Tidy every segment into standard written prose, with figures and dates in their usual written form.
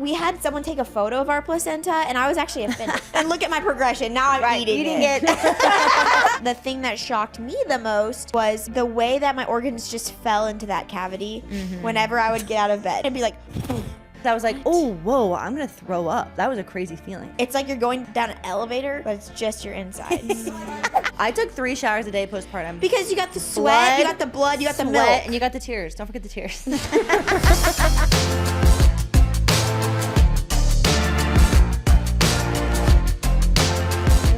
we had someone take a photo of our placenta, and I was actually offended. And look at my progression. Now I'm eating it. The thing that shocked me the most was the way that my organs just fell into that cavity whenever I would get out of bed. I'd be like, I was like, oh, whoa, I'm going to throw up. That was a crazy feeling. it's like you're going down an elevator, but it's just your insides. I took 3 showers a day postpartum. Because you got the sweat, you got the blood, you got the milk. And you got the tears. Don't forget the tears.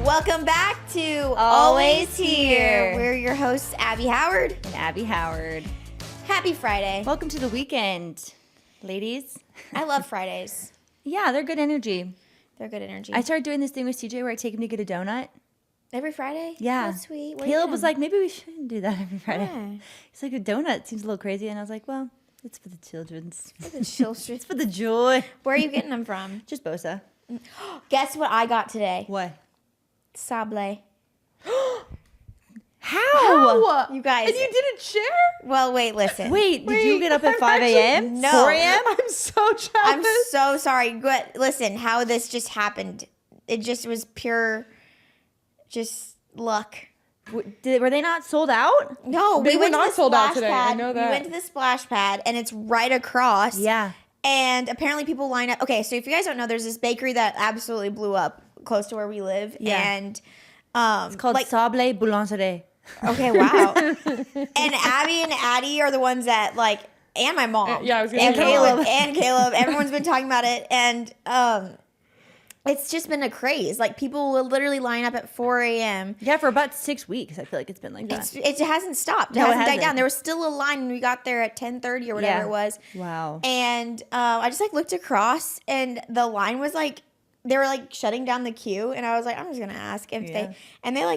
Welcome back to Always Here. We're your hosts, Abby Howard. And Abby Howard. Happy Friday. Welcome to the weekend, ladies. I love Fridays. Yeah, they're good energy. They're good energy. I started doing this thing with CJ where I take him to get a donut. Every Friday? Yeah. That's sweet. Caleb was like, maybe we shouldn't do that every Friday. Why? He's like, a donut seems a little crazy. And I was like, well, it's for the children's. The children. It's for the joy. Where are you getting them from? Just Bosa. Guess what I got today? What? Sable. How? You guys. And you didn't share? Well, wait, listen. Wait, did you get up at 5 a.m.? No. 4 a.m.? I'm so jealous. I'm so sorry. But listen, how this just happened. It just was pure, just luck. Were they not sold out? No, They we were went to not the sold out splash today. pad. I know We that. went to the splash pad, and it's right across. Yeah. And apparently people line up. Okay, so if you guys don't know, there's this bakery that absolutely blew up close to where we live. Yeah. And It's called Sable Boulangerie. okay, wow. And Abby and Addie are the ones that and my mom. Yeah, I was gonna and say Caleb mom. and Caleb. Everyone's been talking about it, and it's just been a craze. Like people will literally line up at 4 a.m. Yeah, for about 6 weeks. I feel like it's been like that. It hasn't stopped. It No, it hasn't died hasn't. down. There was still a line when we got there at 10:30 or whatever it was. Wow. And I just looked across, and the line was they were shutting down the queue, and I was like, I'm just gonna ask if they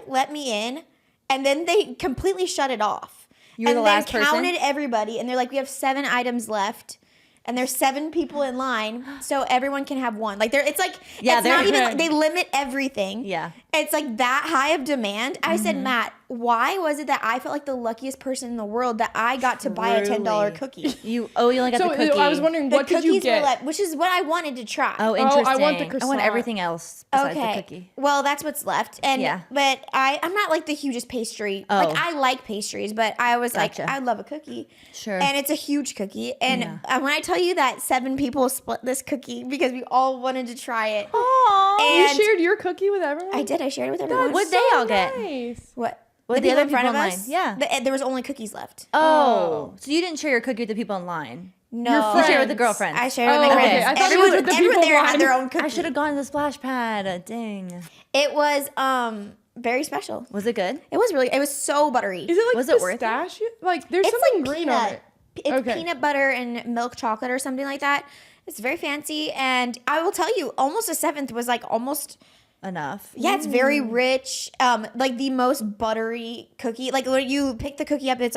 let me in, and then they completely shut it off. You were and the then last person? counted everybody, and they're like, we have 7 items left. And there's 7 people in line, so everyone can have one. It's not even, they limit everything. Yeah. It's that high of demand. I said, Matt, why was it that I felt like the luckiest person in the world that I got to buy a $10 cookie? You only got So the cookie. I was wondering, The what did you cookies get? were which is what I wanted to try. Oh, interesting. I want the I want croissant. everything else besides the cookie. Well, that's what's left. And Yeah. but I'm not the hugest pastry. Oh. I like pastries, but I was Gotcha. I love a cookie. Sure. And it's a huge cookie. And when I tell you that 7 people split this cookie because we all wanted to try it. Aww. You And shared your cookie with everyone? I did. I shared it with everyone. What'd they all get? Nice. What? What the the other people in front of people in us? line? Yeah. There was only cookies left. Oh. So you didn't share your cookie with the people in line? No. You shared it with the friends. girlfriends? I shared it with Oh, my okay. friends. I thought it was with the everyone people there in had line. their own cookie. I should have gone to the splash pad. Dang. It was very special. Was it good? It was so buttery. Is it Was it worth it? pistachio? There's It's something green on peanut. it. It's Okay. peanut butter and milk chocolate or something like that. It's very fancy, and I will tell you, almost a 7th was almost. Enough. Yeah, it's very rich. The most buttery cookie. When you pick the cookie up, it's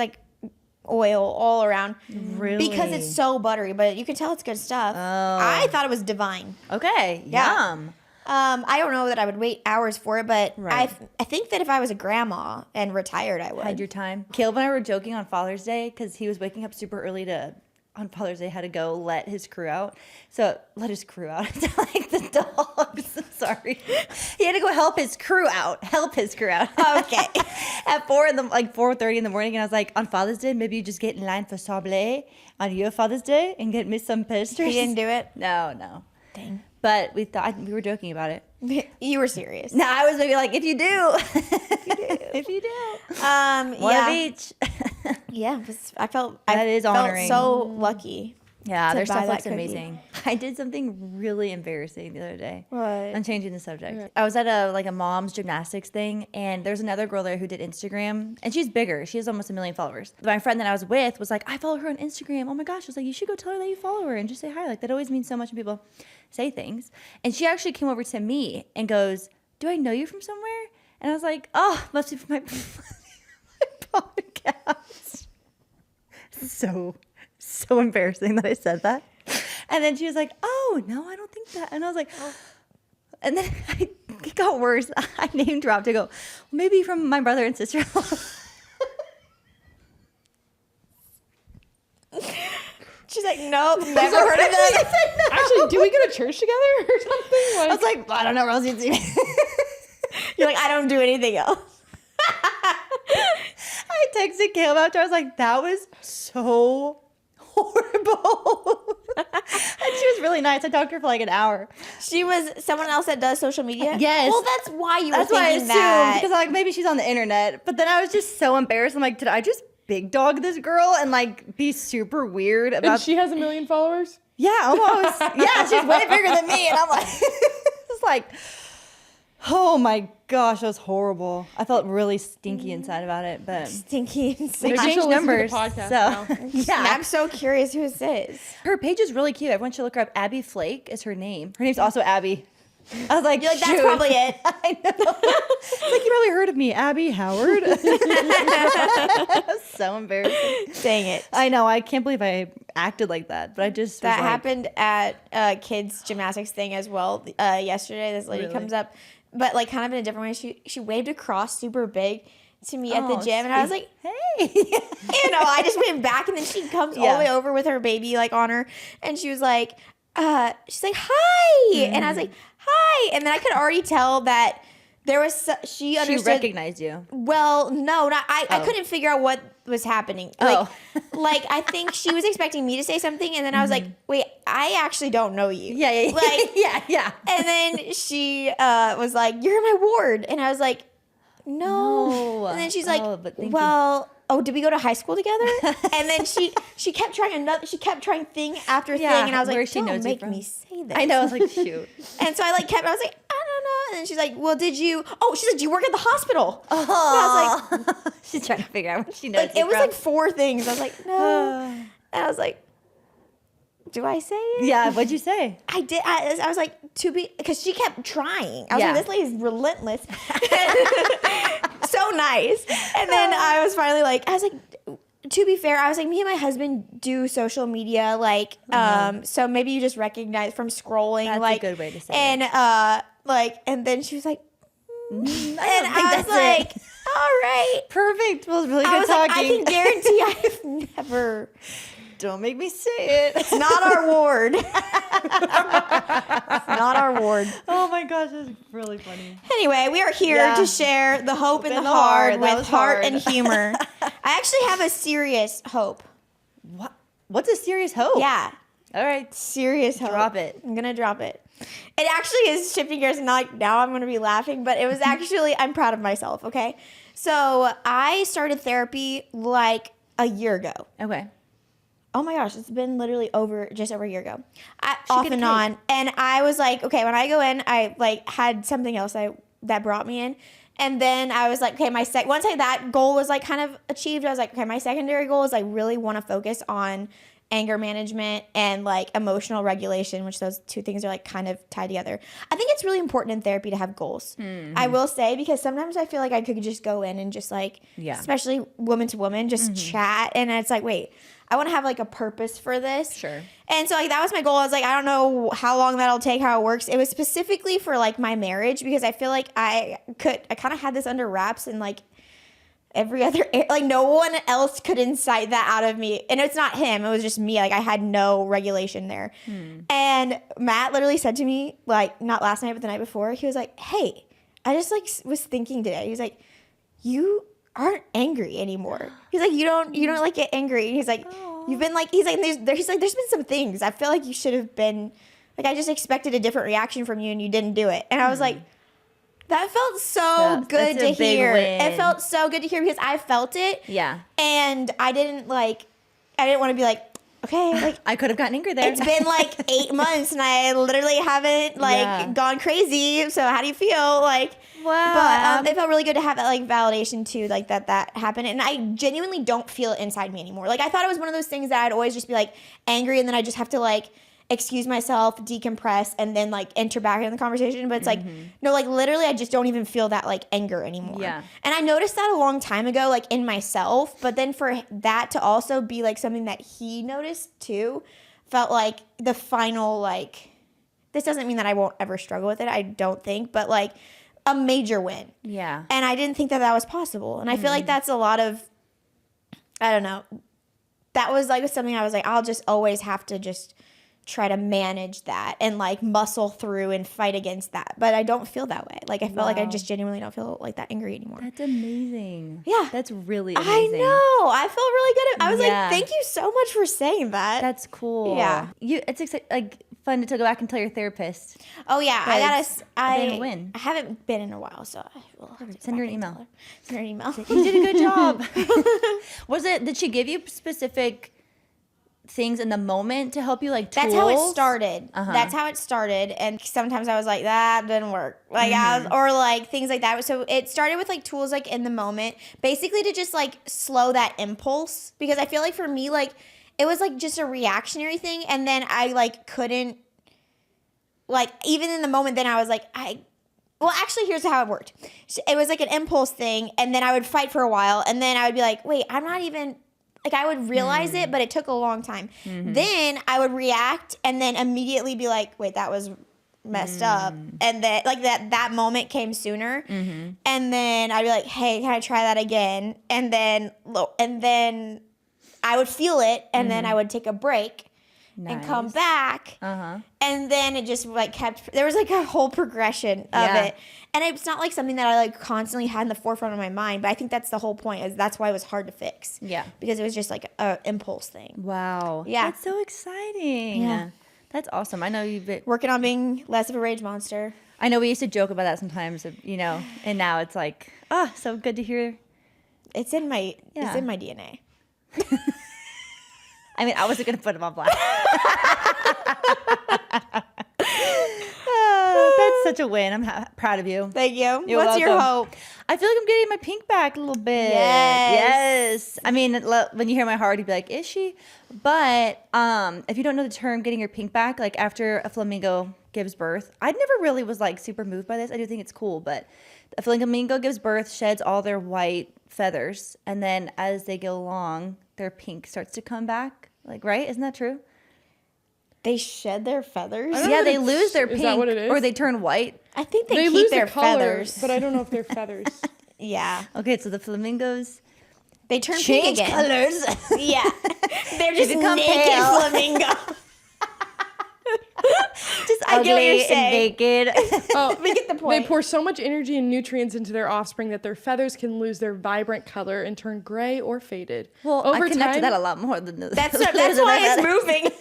oil all around. Really? Because it's so buttery, but you can tell it's good stuff. Oh. I thought it was divine. Okay. Yeah. Yum. I don't know that I would wait hours for it, but Right. I think that if I was a grandma and retired, I would. Had your time. Caleb and I were joking on Father's Day because he was waking up super early on Father's Day, had to go let his crew out. So let his crew out. It's like the dogs. I'm sorry. He had to go help his crew out. Okay. At 4:30 in the morning, and I was like, on Father's Day, maybe you just get in line for Sablé on your Father's Day and get me some pastries. He didn't do it? No. Dang. But we thought we were joking about it. You were serious. No, I was maybe like, if you do. If you do. One of each. Yeah, I felt That is honoring. so lucky. Yeah, to their buy stuff that looks cookie. amazing. I did something really embarrassing the other day. What? I'm changing the subject. I was at a mom's gymnastics thing, and there's another girl there who did Instagram, and she's bigger. She has almost 1 million followers. My friend that I was with was like, I follow her on Instagram. Oh my gosh. I was like, you should go tell her that you follow her and just say hi. That always means so much when people say things. And she actually came over to me and goes, do I know you from somewhere? And I was like, oh, must be from my podcast. So embarrassing that I said that. And then she was like, oh, no, I don't think that. And I was like, oh. And then it got worse. I name dropped to go, maybe from my brother and sister-in-law. She's like, nope, never heard of that. Actually, do we go to church together or something? I was like, I don't know, Rosie. You're like, I don't do anything else. I texted Caleb after. I was like, that was so horrible. And she was really nice. I talked to her for like an hour. She was someone else that does social media? Yes. Well, that's why you were That's why I thinking assumed, that. because like maybe she's on the internet. But then I was just so embarrassed. I'm like, did I just big dog this girl and like be super weird about? And she has 1 million followers? Yeah, almost. Yeah, she's way bigger than me. And I'm like, it's like, oh my gosh, that was horrible. I felt really stinky inside about it, but Stinky. we Maybe changed she'll listen to the numbers. podcast So now. yeah, I'm so curious who this is. her page is really cute. Everyone should look her up. Abby Flake is her name. Her name's also Abby. I was like, You're like, that's shoot. probably it. I know. It's like, you probably heard of me, Abby Howard. So embarrassing. Dang it. I know. I can't believe I acted like that, but I just That was like, happened at kids gymnastics thing as well. Yesterday, this lady Really? comes up, but like kind of in a different way. She waved across super big to me at the Oh, gym, and I was like, hey. I just went back, and then she comes all Yeah. the way over with her baby like on her, and she was like, she's like, hi, and I was like, hi, and then I could already tell that there was she She understood. recognized you. Well, no, not I Oh. couldn't figure out what was happening. Oh. Like I think she was expecting me to say something, and then I was like, wait, I actually don't know you. Yeah, yeah, Like, yeah. and then she was like, you're in my ward, and I was like, no. And then she's like, Oh, but thank you. well, oh, did we go to high school together? And then she kept trying thing after Yeah, thing, and I was where like, she don't knows you make from. me say this. I know. I was like, shoot. And so I like I was like, I don't know. And then she's like, well, did you? Oh, she's like, do you work at the hospital? Oh, And I was like, she's trying to figure out what she knows. like it was like 4 things. I was like, no. And I was like, do I say it? yeah. What'd you say? I did. I was like, because she kept trying. I was Yeah. like, this lady's relentless. So nice. And then I was finally like, I was like, to be fair, I was like, me and my husband do social media, like, so maybe you just recognize from scrolling, That's a like, good way to say and and then she was like, and I was that's like, it. all right. Perfect. Well, it was really I good was like, talking. I can guarantee I've never. Don't make me say it. It's not our ward. It's not our ward. Oh my gosh, that's really funny. Anyway, we are here Yeah. to share the hope and and the the hard heart. That with was heart hard. and humor. I actually have a serious hope. What? What's a serious hope? Yeah, All right. serious hope. Drop it. I'm gonna drop it. It actually is shifting gears, and not like now I'm gonna be laughing, but it was actually I'm proud of myself. Okay, so I started therapy like a year ago. Okay. Oh my gosh, it's been literally just over a year ago. Should Off get and cake. on. And I was like, okay, when I go in, I like had something else that brought me in. And then I was like, okay, once that goal was like kind of achieved, I was like, okay, my secondary goal is I really want to focus on anger management and like emotional regulation, which those 2 things are like kind of tied together. I think it's really important in therapy to have goals. I will say, because sometimes I feel like I could just go in and just like, Yeah. especially woman to woman, just chat. And it's like, wait, I want to have like a purpose for this. Sure. And so like that was my goal. I was like, I don't know how long that'll take, how it works. It was specifically for like my marriage, because I feel like I kind of had this under wraps, and like every other, like no one else could incite that out of me. And it's not him, it was just me. Like I had no regulation there. And Matt literally said to me, like not last night, but the night before, he was like, hey, I just like was thinking today. He was like, you aren't angry anymore. He's like, you don't like get angry. And he's like, you've been like, he's like, there's been some things I feel like you should have been like, I just expected a different reaction from you and you didn't do it. And I was like, that felt so good that's to a big hear. win. It felt so good to hear because I felt it. Yeah. And I didn't want to be like, okay, like I could have gotten angry there. it's been like 8 months and I literally haven't like Yeah. gone crazy. So how do you feel? Like, Wow. But it felt really good to have that like validation too, like that happened. And I genuinely don't feel it inside me anymore. Like I thought it was one of those things that I'd always just be like angry, and then I just have to like excuse myself, decompress, and then like enter back in the conversation. But it's like, no, like literally I just don't even feel that like anger anymore. Yeah. And I noticed that a long time ago, like in myself, but then for that to also be like something that he noticed too, felt like the final, like, this doesn't mean that I won't ever struggle with it, I don't think, but like a major win. Yeah. And I didn't think that was possible. And I feel like that's a lot of, I don't know, that was like something I was like, I'll just always have to just try to manage that and like muscle through and fight against that. But I don't feel that way. Like I felt like I just genuinely don't feel like that angry anymore. That's amazing. Yeah. That's really amazing. I know. I felt really good. I was like, thank you so much for saying that. That's cool. Yeah. It's like fun to go back and tell your therapist. Oh yeah. I didn't win. I haven't been in a while, so I will have to Send her an email. Send her an email. You did a good job. Did she give you specific things in the moment to help you, like tools? That's how it started. That's how it started. And sometimes I was like, that didn't work. Like or like things like that. So it started with like tools like in the moment, basically to just like slow that impulse. Because I feel like for me, like it was like just a reactionary thing. And then I like couldn't, like even in the moment, then I was like, well, actually, here's how it worked. It was like an impulse thing. And then I would fight for a while. And then I would be like, wait, I'm not even... Like, I would realize it, but it took a long time. Then I would react and then immediately be like, wait, that was messed up. And then, like, that moment came sooner. And then I'd be like, hey, can I try that again? And then I would feel it, and then I would take a break and come back. And then it just, like, there was, like, a whole progression of it. And it's not like something that I like constantly had in the forefront of my mind, but I think that's the whole point. Is that's why it was hard to fix. Yeah, because it was just like an impulse thing. Wow. Yeah, that's so exciting. Yeah, that's awesome. I know you've been working on being less of a rage monster. I know we used to joke about that sometimes, you know, and now it's like, so good to hear. It's in my DNA. I mean, I wasn't gonna put him on blast. That's such a win. I'm proud of you. Thank you. You're What's welcome. your hope? I feel like I'm getting my pink back a little bit. Yes. I mean, when you hear my heart, you'd be like, is she? But if you don't know the term getting your pink back, like after a flamingo gives birth, I never really was like super moved by this. I do think it's cool, but a flamingo gives birth, sheds all their white feathers, and then as they go along, their pink starts to come back. Like, right? Isn't that true? They shed their feathers? Yeah, they lose their pink. Is that what it is? Or they turn white. I think they keep lose their the color, feathers. but I don't know if they're feathers. Yeah. Okay, so the flamingos they turn change pink again. colors. Yeah. They're just become naked pale. flamingo. Just I get what you're ugly and saying. naked. Oh, We get the point. They pour so much energy and nutrients into their offspring that their feathers can lose their vibrant color and turn gray or faded. Well, I connect to that a lot more than the That's why it's moving.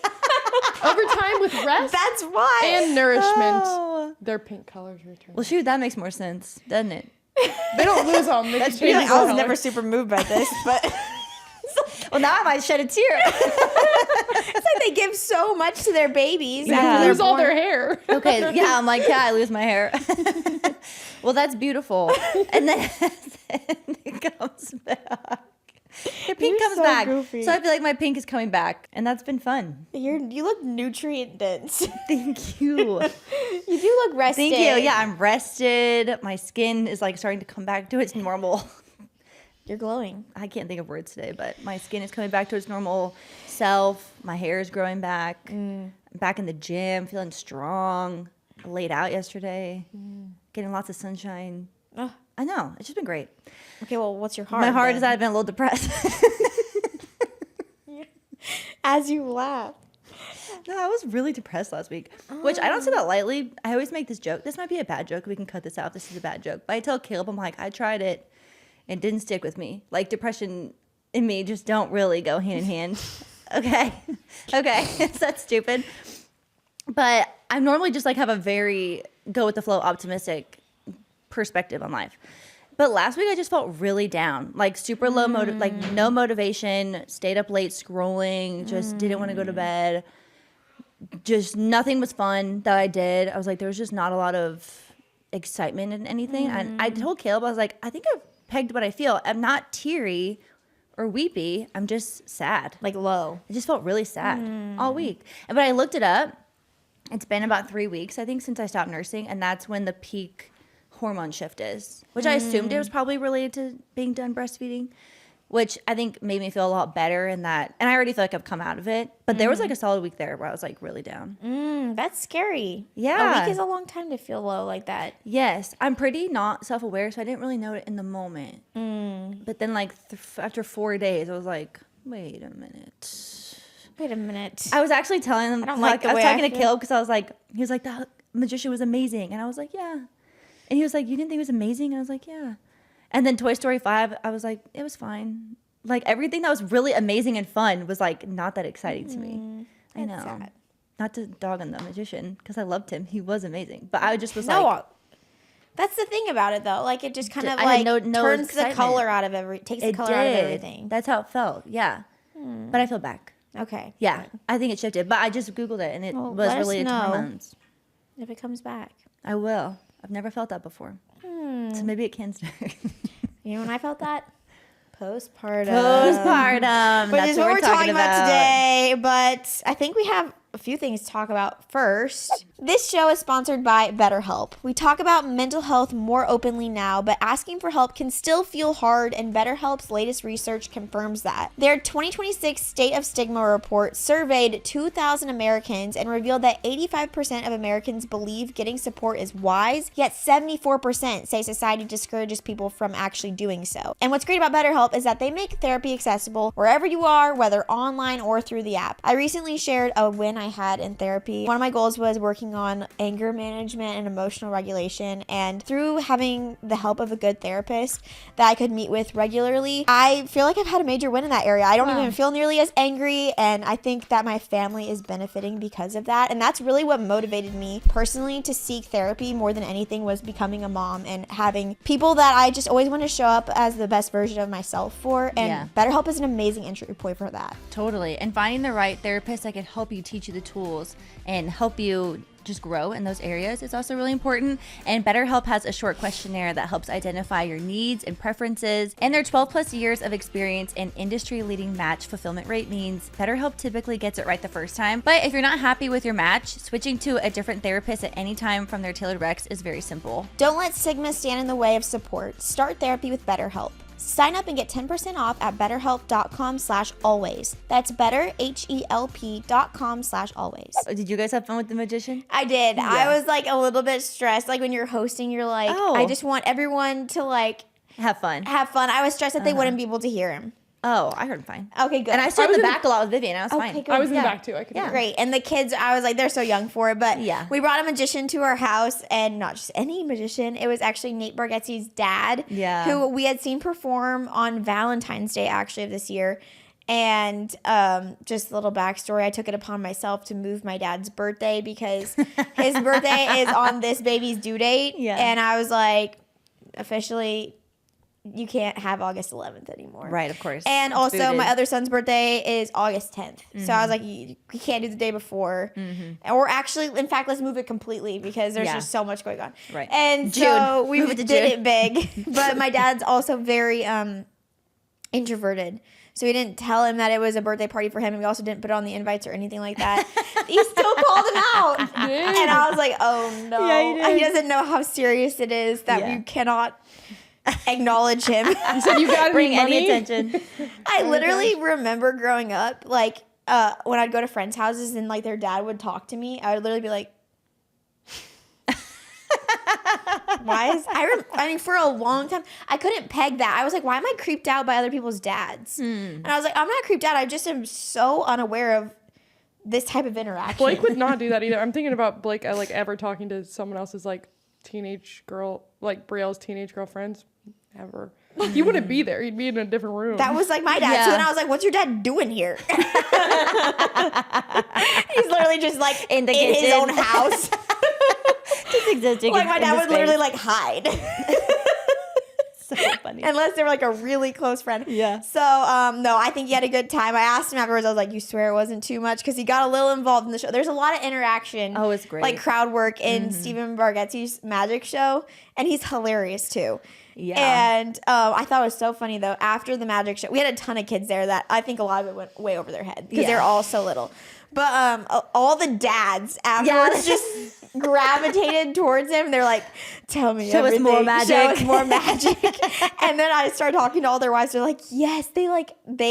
Over time with rest That's why. and nourishment, Oh. their pink colors return. Well, shoot, that makes more sense, doesn't it? They don't lose them. They just change I their was color. never super moved by this, but Well, now I might shed a tear. it's like they give so much to their babies. They after lose they're all born. their hair. Okay, yeah, I'm like, I lose my hair. Well, that's beautiful. And then it comes back. Your pink You're comes so back. goofy. So I feel like my pink is coming back. And that's been fun. You look nutrient dense. Thank you. You do look rested. Thank you. Yeah, I'm rested. My skin is like starting to come back to its normal. You're glowing. I can't think of words today, but my skin is coming back to its normal self. My hair is growing back. I'm back in the gym, feeling strong. I laid out yesterday, getting lots of sunshine. Oh. I know. It's just been great. Okay, well, what's your heart? My heart then? is that I've been a little depressed. As you laugh. No, I was really depressed last week, which I don't say that lightly. I always make this joke. This might be a bad joke. We can cut this out. This is a bad joke. But I tell Caleb, I'm like, I tried it and it didn't stick with me. Like depression and me just don't really go hand in hand. Okay. Okay. Is that stupid? But I normally just like have a very go with the flow optimistic perspective on life. But last week I just felt really down, like super low like no motivation, stayed up late scrolling, just didn't want to go to bed. Just nothing was fun that I did. I was like, there was just not a lot of excitement in anything. And I told Caleb, I was like, I think I've pegged what I feel. I'm not teary or weepy. I'm just sad. Like low. I just felt really sad all week. But I looked it up. It's been about 3 weeks, I think, since I stopped nursing. And that's when the peak hormone shift is, which I assumed it was probably related to being done breastfeeding, which I think made me feel a lot better in that. And I already feel like I've come out of it. But there was like a solid week there where I was like really down. That's scary. Yeah. A week is a long time to feel low like that. Yes. I'm pretty not self-aware, so I didn't really know it in the moment. But then like after 4 days, I was like, wait a minute. I was actually telling him, I don't like the I was way I talking to feel. Caleb because I was like, he was like, that magician was amazing. And I was like, yeah. And he was like, you didn't think it was amazing? And I was like, yeah. And then Toy Story 5, I was like, it was fine. Like everything that was really amazing and fun was like not that exciting to me. I know. sad. Not to dog on the magician because I loved him. He was amazing. But I just was No, like, that's the thing about it though. Like it just kind of I like had no turns the excitement. color out of takes the color out of everything. That's how it felt. Yeah. But I feel back. Okay. Yeah. I think it shifted. But I just Googled it and it was let us related to know. hormones. If it comes back. I will. I've never felt that before. So maybe it can start. You know when I felt that? Postpartum. Postpartum. Which That's is what we're talking about about today. But I think we have a few things to talk about first. This show is sponsored by BetterHelp. We talk about mental health more openly now, but asking for help can still feel hard, and BetterHelp's latest research confirms that. Their 2026 State of Stigma report surveyed 2,000 Americans and revealed that 85% of Americans believe getting support is wise, yet 74% say society discourages people from actually doing so. And what's great about BetterHelp is that they make therapy accessible wherever you are, whether online or through the app. I recently shared a win I had in therapy. One of my goals was working on anger management and emotional regulation, and through having the help of a good therapist that I could meet with regularly, I feel like I've had a major win in that area. I don't even feel nearly as angry, and I think that my family is benefiting because of that. And that's really what motivated me personally to seek therapy more than anything, was becoming a mom and having people that I just always want to show up as the best version of myself for. And BetterHelp is an amazing entry point for that. Totally. And finding the right therapist that can help you teach you the tools and help you just grow in those areas is also really important. And BetterHelp has a short questionnaire that helps identify your needs and preferences. And their 12 plus years of experience and industry leading match fulfillment rate means BetterHelp typically gets it right the first time. But if you're not happy with your match, switching to a different therapist at any time from their tailored recs is very simple. Don't let stigma stand in the way of support. Start therapy with BetterHelp. Sign up and get 10% off at betterhelp.com/always. That's betterhelp.com/always. Did you guys have fun with the magician? I did. Yeah. I was like a little bit stressed. Like when you're hosting, you're like, I just want everyone to like have fun. I was stressed that they wouldn't be able to hear him. Oh, I heard him fine. Okay, good. And I stood in the back a lot with Vivian. I was fine. Good. I was in the back too. I could hear. Great. And the kids, I was like, they're so young for it. But we brought a magician to our house, and not just any magician. It was actually Nate Bargatze's dad, who we had seen perform on Valentine's Day actually of this year. And just a little backstory, I took it upon myself to move my dad's birthday because his birthday is on this baby's due date. Yeah. And I was like, officially, you can't have August 11th anymore. Right, of course. And also, my other son's birthday is August 10th. So I was like, you can't do the day before. Or actually, in fact, let's move it completely because there's just so much going on. Right. And so we did it big. But my dad's also very introverted. So we didn't tell him that it was a birthday party for him, and we also didn't put it on the invites or anything like that. He still called him out. And I was like, oh, no. Yeah, he doesn't know how serious it is that we cannot acknowledge him. You said you got bring money? any attention. I literally remember growing up, like when I'd go to friends' houses and like their dad would talk to me, I would literally be like, why is I mean for a long time I couldn't peg that. I was like, why am I creeped out by other people's dads? And I was like, I'm not creeped out. I just am so unaware of this type of interaction. Blake would not do that either. I'm thinking about Blake like ever talking to someone else's like teenage girl, like Brielle's teenage girlfriends. Ever. He wouldn't be there. He'd be in a different room. That was like my dad. Yeah. So then I was like, what's your dad doing here? He's literally just like in his own house. Just existing. Like my dad would literally like hide. So funny. Unless they were like a really close friend. Yeah. So, no, I think he had a good time. I asked him afterwards, I was like, you swear it wasn't too much? Because he got a little involved in the show. There's a lot of interaction. Oh, it's great. Like crowd work in Stephen Bargatze's magic show. And he's hilarious too. Yeah. And I thought it was so funny though. After the magic show, we had a ton of kids there that I think a lot of it went way over their head because they're all so little. But all the dads afterwards just gravitated towards him. They're like, tell me Show everything. us more magic. Show us more magic. And then I started talking to all their wives. They're like, yes, they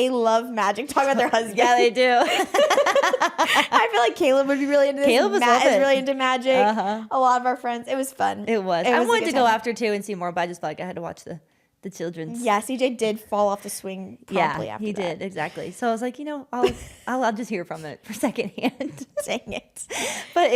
love magic. Talking about their husbands. Yeah, they do. I feel like Caleb would be really into this. Caleb Matt is really into magic. A lot of our friends. It was fun. It was. I wanted to go after too and see more, but I just felt like I had to watch the the children's. Yeah, CJ did fall off the swing promptly Yeah, after he that. did, exactly. So I was like, I'll just hear from it for secondhand. Dang it. But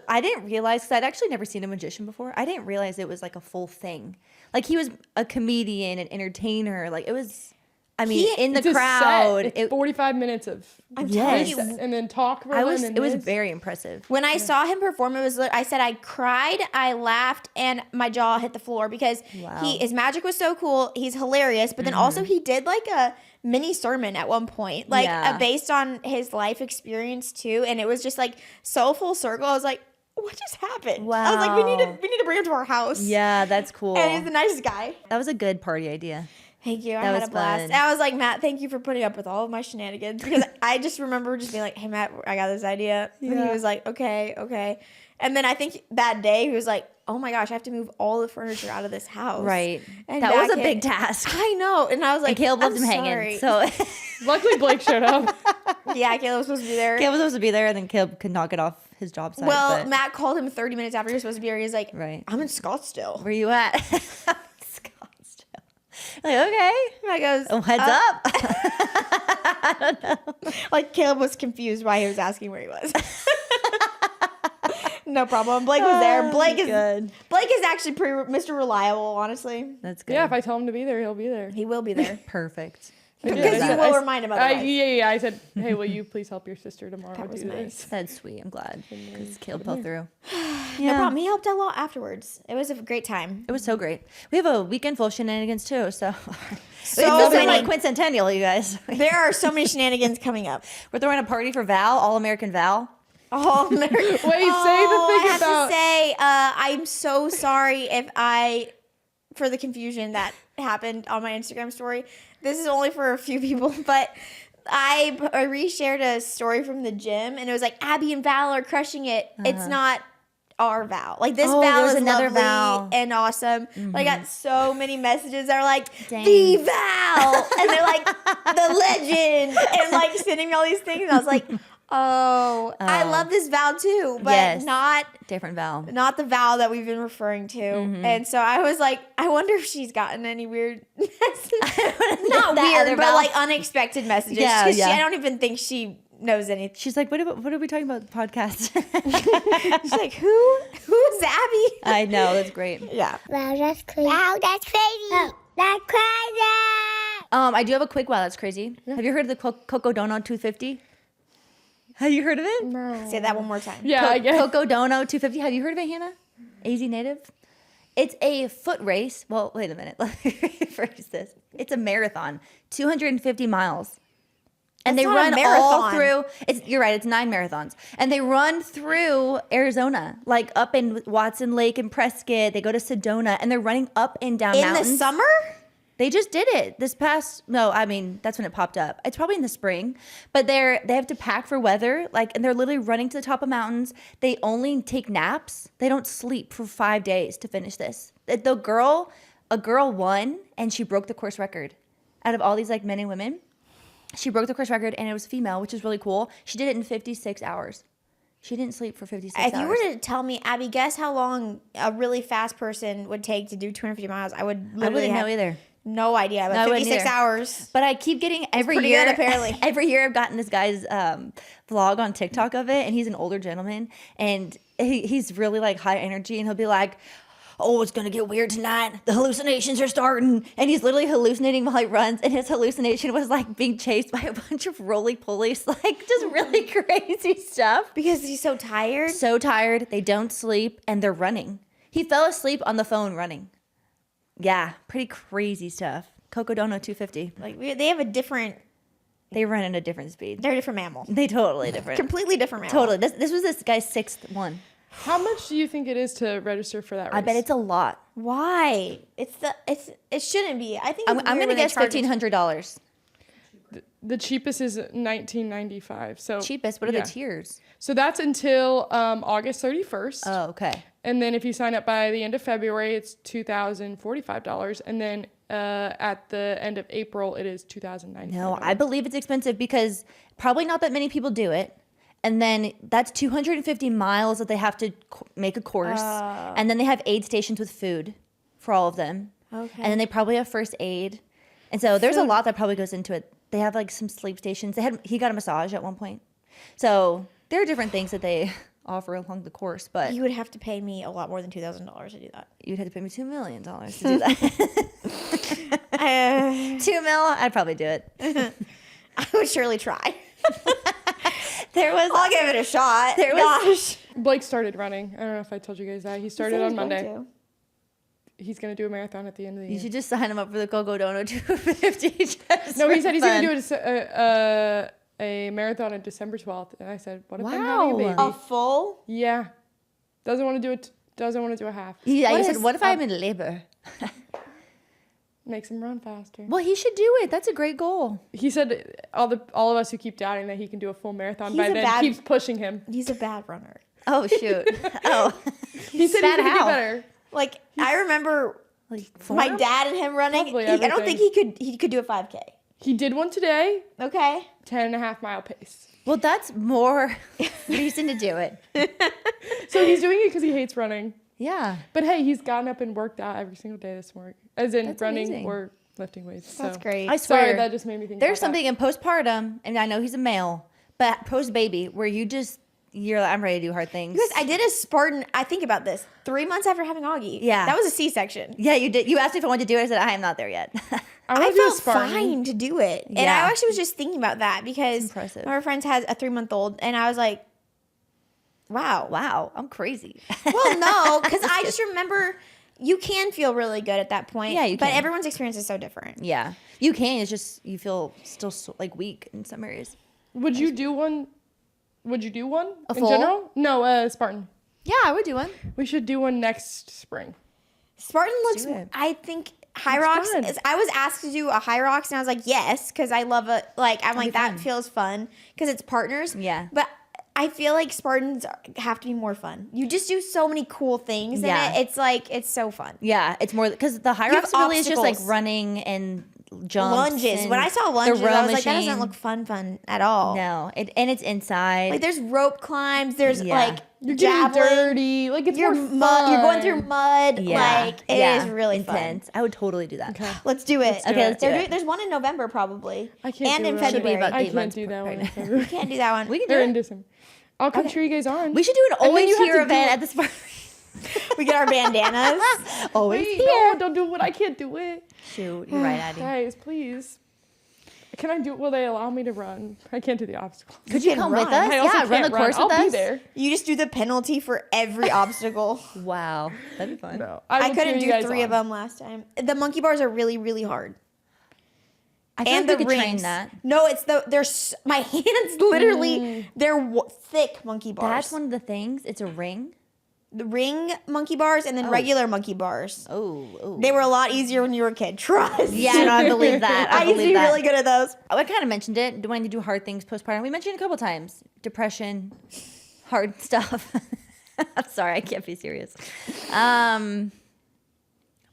I didn't realize, because I'd actually never seen a magician before. I didn't realize it was like a full thing. Like he was a comedian, an entertainer. Like it was, in the It's a crowd. set. It's 45 minutes of I'm telling you. and then talk for It him. was very impressive. When I saw him perform, I said I cried, I laughed, and my jaw hit the floor because his magic was so cool. He's hilarious, but then also he did like a mini sermon at one point, based on his life experience too, and it was just like so full circle. I was like, what just happened? Wow. I was like, we need to bring him to our house. Yeah, that's cool. And he's the nicest guy. That was a good party idea. Thank you. I That had was a blast. fun. And I was like, Matt, thank you for putting up with all of my shenanigans because I just remember just being like, hey, Matt, I got this idea. And he was like, okay. And then I think that day he was like, oh my gosh, I have to move all the furniture out of this house. Right. And that was a big task. I know. And I was like, And Caleb left I'm him sorry. hanging. So Luckily, Blake showed up. Yeah, Caleb was supposed to be there. Caleb was supposed to be there, and then Caleb could knock it off his job site. Well, but Matt called him 30 minutes after he was supposed to be here. He's like, Right. I'm in Scottsdale. where you at? Scottsdale. Like, okay. And I goes, Oh, heads up. Like Caleb was confused why he was asking where he was. No problem. Blake was there. Blake is good. Blake is actually Mr. Reliable, honestly. That's good. Yeah, if I tell him to be there, he'll be there. He will be there. Perfect. Because Yeah, you will remind him otherwise. Yeah. I said, hey, will you please help your sister tomorrow That was do nice. this? That's sweet. I'm glad because Caleb pulled through. No problem. He helped a lot afterwards. It was a great time. It was so great. We have a weekend full of shenanigans too. So So it's nothing many. like quincentennial, you guys. There are so many shenanigans coming up. We're throwing a party for Val, All American Val. Oh, Wait, say the thing I have about. to say, I'm so sorry for the confusion that happened on my Instagram story. This is only for a few people, but I reshared a story from the gym, and it was like Abby and Val are crushing it. It's not our Val. Like this Oh, Val there's is another lovely Val. and awesome. But I got so many messages that are like Dang. the Val, and they're like the legend, and like sending me all these things. And I was like, oh, I love this Val too, but Yes. not Different Val. the Val that we've been referring to. And so I was like, I wonder if she's gotten any weird messages. Not That weird, other but Val. like unexpected messages. Yeah, 'Cause yeah. I don't even think she knows anything. She's like, what are we talking about the podcast? She's like, who's Abby? I know, that's great. Yeah. Wow, that's crazy. Wow, that's crazy. That's crazy. I do have a quick wow, that's crazy. Have you heard of the Coco Dono 250? Have you heard of it? No. Say that one more time. Yeah, I guess. Coco Dono 250. Have you heard of it, Hannah? AZ Native? It's a foot race. Well, wait a minute. Let me rephrase this. It's a marathon, 250 miles. And That's they not a run all marathon. through, you're right, it's 9 marathons. And they run through Arizona, like up in Watson Lake and Prescott. They go to Sedona, and they're running up and down In mountains. the summer? They just did it that's when it popped up. It's probably in the spring, but they have to pack for weather, and they're literally running to the top of mountains. They only take naps. They don't sleep for 5 days to finish this. A girl won, and she broke the course record. Out of all these men and women, she broke the course record, and it was female, which is really cool. She did it in 56 hours. She didn't sleep for 56 hours. If you were to tell me, Abby, guess how long a really fast person would take to do 250 miles, I would literally wouldn't have know either. no idea. But No, I wouldn't 56 either. hours. But I keep getting every pretty year. good, apparently. Every year I've gotten this guy's vlog on TikTok of it, and he's an older gentleman, and he's really high energy, and he'll be like, "Oh, it's gonna get weird tonight. The hallucinations are starting," and he's literally hallucinating while he runs. And his hallucination was being chased by a bunch of roly-polies, just really crazy stuff. Because he's so tired. So tired, they don't sleep, and they're running. He fell asleep on the phone running. Yeah, pretty crazy stuff. Coco Dono 250. They have a different, They run at a different speed. they're a different mammal. They totally different. Completely different mammal. Totally. This was this guy's 6th one. How much do you think it is to register for that race? I bet it's a lot. Why? It shouldn't be. I think I'm it's going weird to when they guess charge $1,500. The cheapest is $19.95. So Cheapest. What are yeah. the tiers? So that's until August 31st. Oh, okay. And then if you sign up by the end of February, it's $2,045. And then at the end of April, it is $2,095. No, I believe it's expensive because probably not that many people do it. And then that's 250 miles that they have to make a course. And then they have aid stations with food for all of them. Okay. And then they probably have first aid. And so there's a lot that probably goes into it. They have like some sleep stations. He got a massage at one point. So there are different things that they offer along the course, but You would have to pay me a lot more than $2,000 to do that. you'd have to pay me $2 million to do that. 2 mil, I'd probably do it. I would surely try. I'll give it a shot. Gosh. Blake started running. I don't know if I told you guys that. He started on Monday. He's going to do a marathon at the end of the year. You should just sign him up for the Coco Dono 250. No, he said he's going to do a marathon on December 12th. And I said, what if I'm having a baby? A full? Yeah. Doesn't want to do it. Doesn't want to do a half. Yeah, you said, what if I'm in labor? Makes him run faster. Well, he should do it. That's a great goal. He said all of us who keep doubting that he can do a full marathon He's by a then bad- keeps pushing him. He's a bad runner. Oh, shoot. Oh. He said he Bad could how? do better. Like, I remember Like my form? dad and him running. Probably I don't think everything. he could do a 5K. He did one today, Okay. 10.5-mile pace. Well, that's more reason to do it. So he's doing it because he hates running. Yeah. But hey, he's gotten up and worked out every single day this morning. As in That's running amazing. or lifting weights. That's so. great. I swear. Sorry, that just made me think There's about something in postpartum, and I know he's a male, but post-baby, where you're like, I'm ready to do hard things. Because I did a Spartan, I think about this, 3 months after having Augie. Yeah. That was a C-section. Yeah, you did. You asked me if I wanted to do it. I said, I am not there yet. I I want to do a felt Spartan. fine to do it. And Yeah. I actually was just thinking about that because impressive. one of our friends has a 3-month-old, and I was like, wow. Wow, I'm crazy. Well, no, because I just remember you can feel really good at that point. Yeah, you But can. everyone's experience is so different. Yeah, you can. It's just you feel still like weak in some areas. Would you do one? Would you do one A in full? general? No, Spartan. Yeah, I would do one. We should do one next spring. Spartan looks, do it. I think High Rocks, fun. I was asked to do a High Rocks, and I was like, yes, because I love it. Like, I'm like, that fun. feels fun because it's partners. Yeah. But I feel like Spartans have to be more fun. You just do so many cool things Yeah. in it. It's like, it's so fun. Yeah, it's more because the high You have rocks really is just like obstacles. running and jumps. Lunges. and When I saw the lunges, row I was like, that machine. doesn't look fun at all. No, and it's inside. Like, there's rope climbs. There's Yeah. like You're getting javelin. dirty. Like it's You're more mud. fun. You're going through mud. yeah, Like, it is really intense. I would totally do that. Okay. Let's do it. do Okay, it. let's do it. There's one in November probably. I can't And do in it. Should be February. about I 8 can't months do that one. pregnant. You can't do that one. We can do They're it. in December. I'll come cheer you guys on. We should do an then always you have here to event do- at the Spartan. We get our bandanas. Always Wait, here. no, don't do it. I can't do it. Shoot, you're right, Addie. Guys, please. Can I do it? Will they allow me to run? I can't do the obstacle. Could you can come run. with us? I also Yeah, run the can't course I'll with be us. there. You just do the penalty for every obstacle. Wow, that'd be fun. No, I will couldn't cheer you do guys 3 of on. them last time. The monkey bars are really, really hard. I feel And like the we could rings. train that. No, it's my hands literally, they're thick monkey bars. That's one of the things. It's a ring. The ring monkey bars and then regular monkey bars. Oh. They were a lot easier when you were a kid. Trust. Yeah, no, I believe that. I used to believe be that. really good at those. I kind of mentioned it. Wanting to do hard things postpartum. We mentioned it a couple times. Depression, hard stuff. I'm sorry, I can't be serious.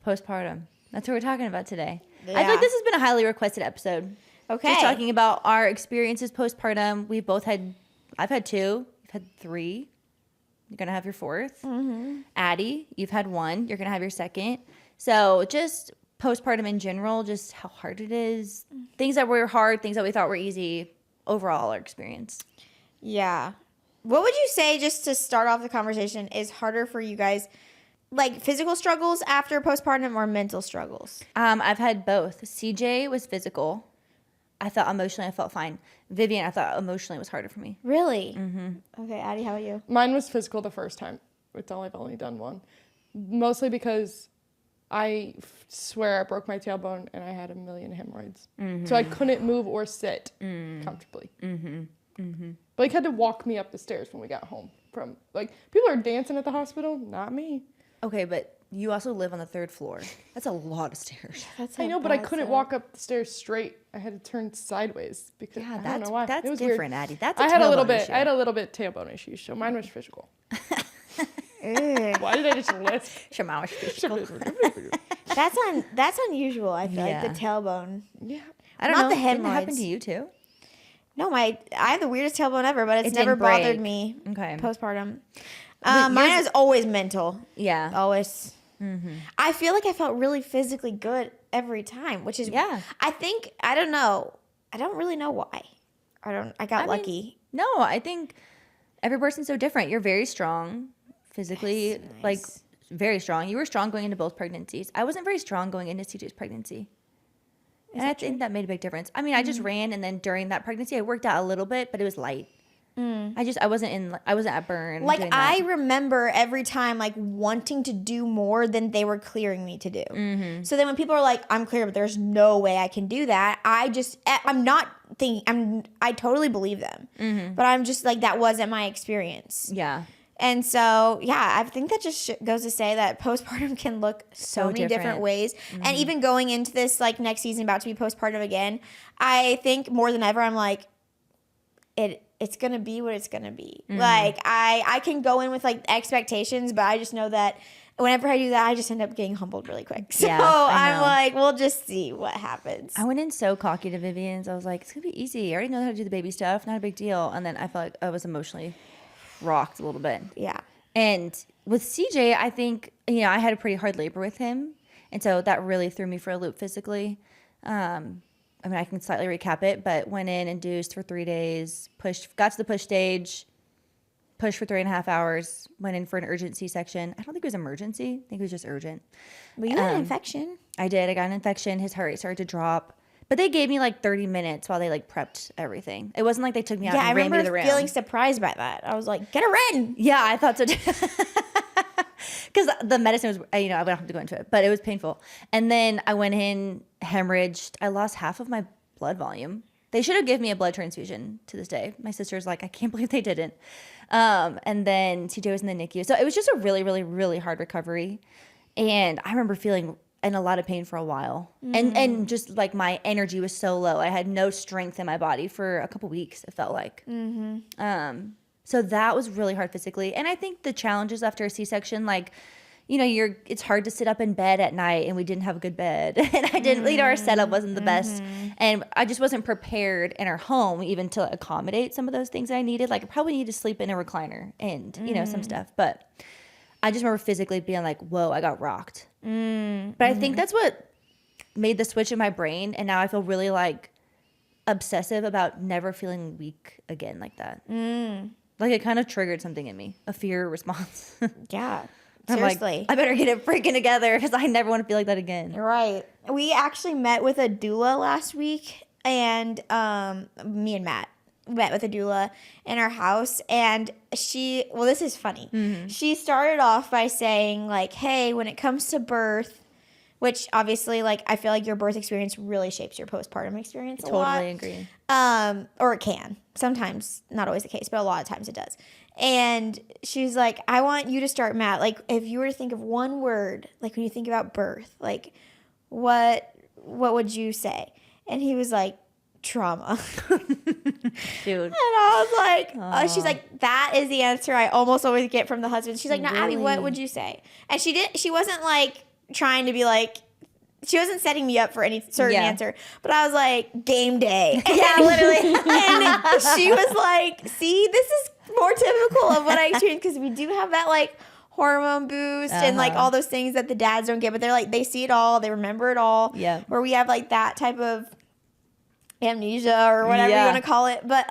Postpartum. That's what we're talking about today. I feel Yeah. like this has been a highly requested episode. Okay. Just talking about our experiences postpartum. We both had, I've had 2. You've had 3. You're going to have your 4th. Mm-hmm. Addie, you've had 1. You're going to have your 2nd. So just postpartum in general, just how hard it is. Things that were hard, things that we thought were easy. Overall, our experience. Yeah. What would you say, just to start off the conversation, is harder for you guys? Like physical struggles after postpartum or mental struggles? I've had both. CJ was physical. I thought emotionally I felt fine. Vivian, I thought emotionally was harder for me. Really? Mm-hmm. Okay, Addie, how about you? Mine was physical the first time. I've only done one. Mostly because I swear I broke my tailbone and I had a million hemorrhoids. So I couldn't move or sit comfortably. Blake had to walk me up the stairs when we got home from, like, people are dancing at the hospital, not me. Okay, but you also live on the 3rd floor. That's a lot of stairs. That's I know, but I couldn't walk up the stairs straight. I had to turn sideways because Yeah, I don't that's know why. that's it was different, weird. Addie. That's a I had a little tailbone bit. issue. I had a little bit tailbone issues, so mine was physical. Why did I just lisp? That's unusual. I feel Yeah. like the tailbone. Yeah. I don't Not know. the Didn't that happen hemorrhoids. to you too? No, I have the weirdest tailbone ever, but it's It never didn't break. bothered me. Okay. Postpartum. But Mine yours- is always mental. Yeah. Always. I feel like I felt really physically good every time, which is, I don't know. I don't really know why. I got lucky. No, I think every person's so different. You're very strong physically, like very strong. You were strong going into both pregnancies. I wasn't very strong going into CJ's pregnancy. And I think that made a big difference. I mean, I just ran, and then during that pregnancy, I worked out a little bit, but it was light. I wasn't at burn. Like, I remember every time, like, wanting to do more than they were clearing me to do. So then when people are like, I'm clear, but there's no way I can do that, I'm not thinking, I totally believe them. But I'm just like, that wasn't my experience. Yeah. And so, yeah, I think that just goes to say that postpartum can look so many different ways. And even going into this, like, next season, about to be postpartum again, I think more than ever, I'm like, it's going to be what it's going to be. Like, I can go in with, like, expectations, but I just know that whenever I do that, I just end up getting humbled really quick. So I'm like, we'll just see what happens. I went in so cocky to Vivian's. I was like, it's going to be easy. I already know how to do the baby stuff. Not a big deal. And then I felt like I was emotionally rocked a little bit. Yeah. And with CJ, I think, I had a pretty hard labor with him. And so that really threw me for a loop physically. I mean, I can slightly recap it, but went in, induced for 3 days, got to the push stage, pushed for 3.5 hours, went in for an urgent C-section. I don't think it was emergency. I think it was just urgent. But you had an infection. I did. I got an infection. His heart rate started to drop. But they gave me like 30 minutes while they like prepped everything. It wasn't like they took me out and ran me to the room. I remember feeling surprised by that. I was like, get her in. Yeah, I thought so too. Because the medicine was, I don't have to go into it, but it was painful. And then I went in, hemorrhaged. I lost half of my blood volume. They should have given me a blood transfusion to this day. My sister's like, I can't believe they didn't. And then CJ was in the NICU. So it was just a really, really, really hard recovery. And I remember feeling in a lot of pain for a while. And just like my energy was so low. I had no strength in my body for a couple weeks, it felt like. So that was really hard physically. And I think the challenges after a C-section, like, it's hard to sit up in bed at night, and we didn't have a good bed. And I didn't, our setup wasn't the best. And I just wasn't prepared in our home even to accommodate some of those things I needed. Like, I probably need to sleep in a recliner and, some stuff. But I just remember physically being like, whoa, I got rocked. But I think that's what made the switch in my brain. And now I feel really like obsessive about never feeling weak again like that. Like, it kind of triggered something in me, a fear response. Yeah. Seriously. Like, I better get it freaking together because I never want to feel like that again. Right. We actually met with a doula last week, and me and Matt met with a doula in our house, and this is funny. She started off by saying, like, hey, when it comes to birth, which obviously, like, I feel like your birth experience really shapes your postpartum experience a lot. Totally agree. Or it can. Sometimes, not always the case, but a lot of times it does. And she's like, I want you to start, Matt. Like, if you were to think of one word, like, when you think about birth, like, what would you say? And he was like, trauma. Dude. And I was like, she's like, that is the answer I almost always get from the husband. She's like, no, Abby, what would you say? And she wasn't like trying to be like, she wasn't setting me up for any certain answer, but I was like, game day. Yeah, literally. And she was like, see, this is more typical of what I experienced, because we do have that like hormone boost and like all those things that the dads don't get, but they're like, they see it all, they remember it all. Yeah. Where we have like that type of amnesia or whatever you want to call it. But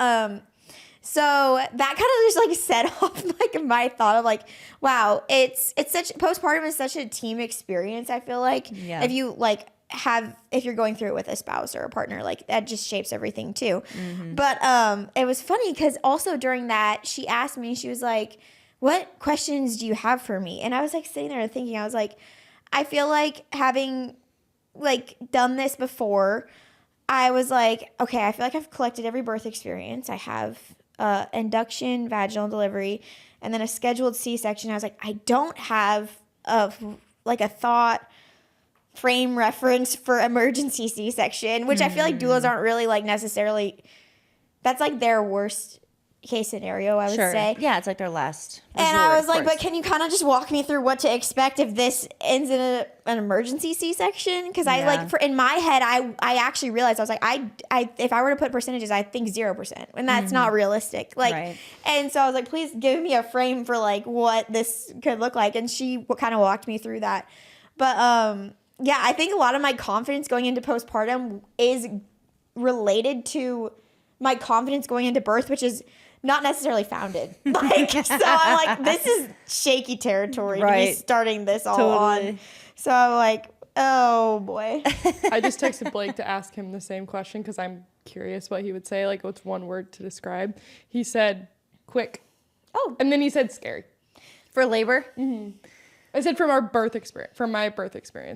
so that kind of just like set off like my thought of like, wow, it's such, postpartum is such a team experience. I feel like if you like if you're going through it with a spouse or a partner, like that just shapes everything too. But it was funny because also during that, she asked me, she was like, what questions do you have for me? And I was like sitting there thinking, I was like, I feel like having like done this before, I was like, okay, I feel like I've collected every birth experience. I have induction, vaginal delivery, and then a scheduled C-section. I was like, I don't have a thought frame reference for emergency C-section, which I feel like doulas aren't really like necessarily, that's like their worst case scenario, I would Sure. say. Yeah, it's like their last And resort, I was of like, course. but can you kind of just walk me through what to expect if this ends in an emergency C-section? Because I like, in my head, I actually realized, I was like, I if I were to put percentages, I think 0%, and that's not realistic. Like, Right. and so I was like, please give me a frame for like what this could look like, and she kind of walked me through that. But yeah, I think a lot of my confidence going into postpartum is related to my confidence going into birth, which is not necessarily founded. Like, so I'm like, this is shaky territory to be Right. starting this all Totally. on. So I'm like, oh boy. I just texted Blake to ask him the same question because I'm curious what he would say. Like, what's one word to describe? He said, quick. Oh. And then he said scary. For labor? I said from my birth experience.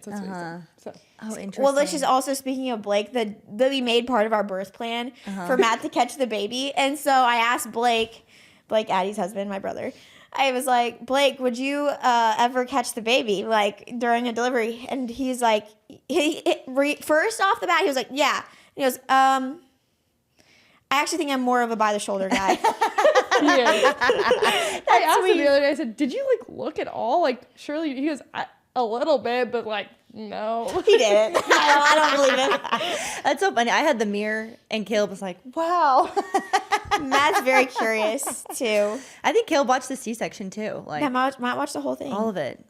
That's what he said. So. Oh, interesting. Well, this is also, speaking of Blake, we made part of our birth plan for Matt to catch the baby. And so I asked Blake, Addie's husband, my brother, I was like, Blake, would you ever catch the baby, like, during a delivery? And he's like, first off the bat, he was like, yeah. And he goes, I actually think I'm more of a by-the-shoulder guy. Yeah. I asked him the other day, I said, did you, like, look at all? Like, surely, he goes, a little bit, but, like, no. He didn't. I don't believe him. That's so funny. I had the mirror, and Caleb was like, wow. Matt's very curious, too. I think Caleb watched the C-section, too. Like, Yeah, Matt watched the whole thing. all of it.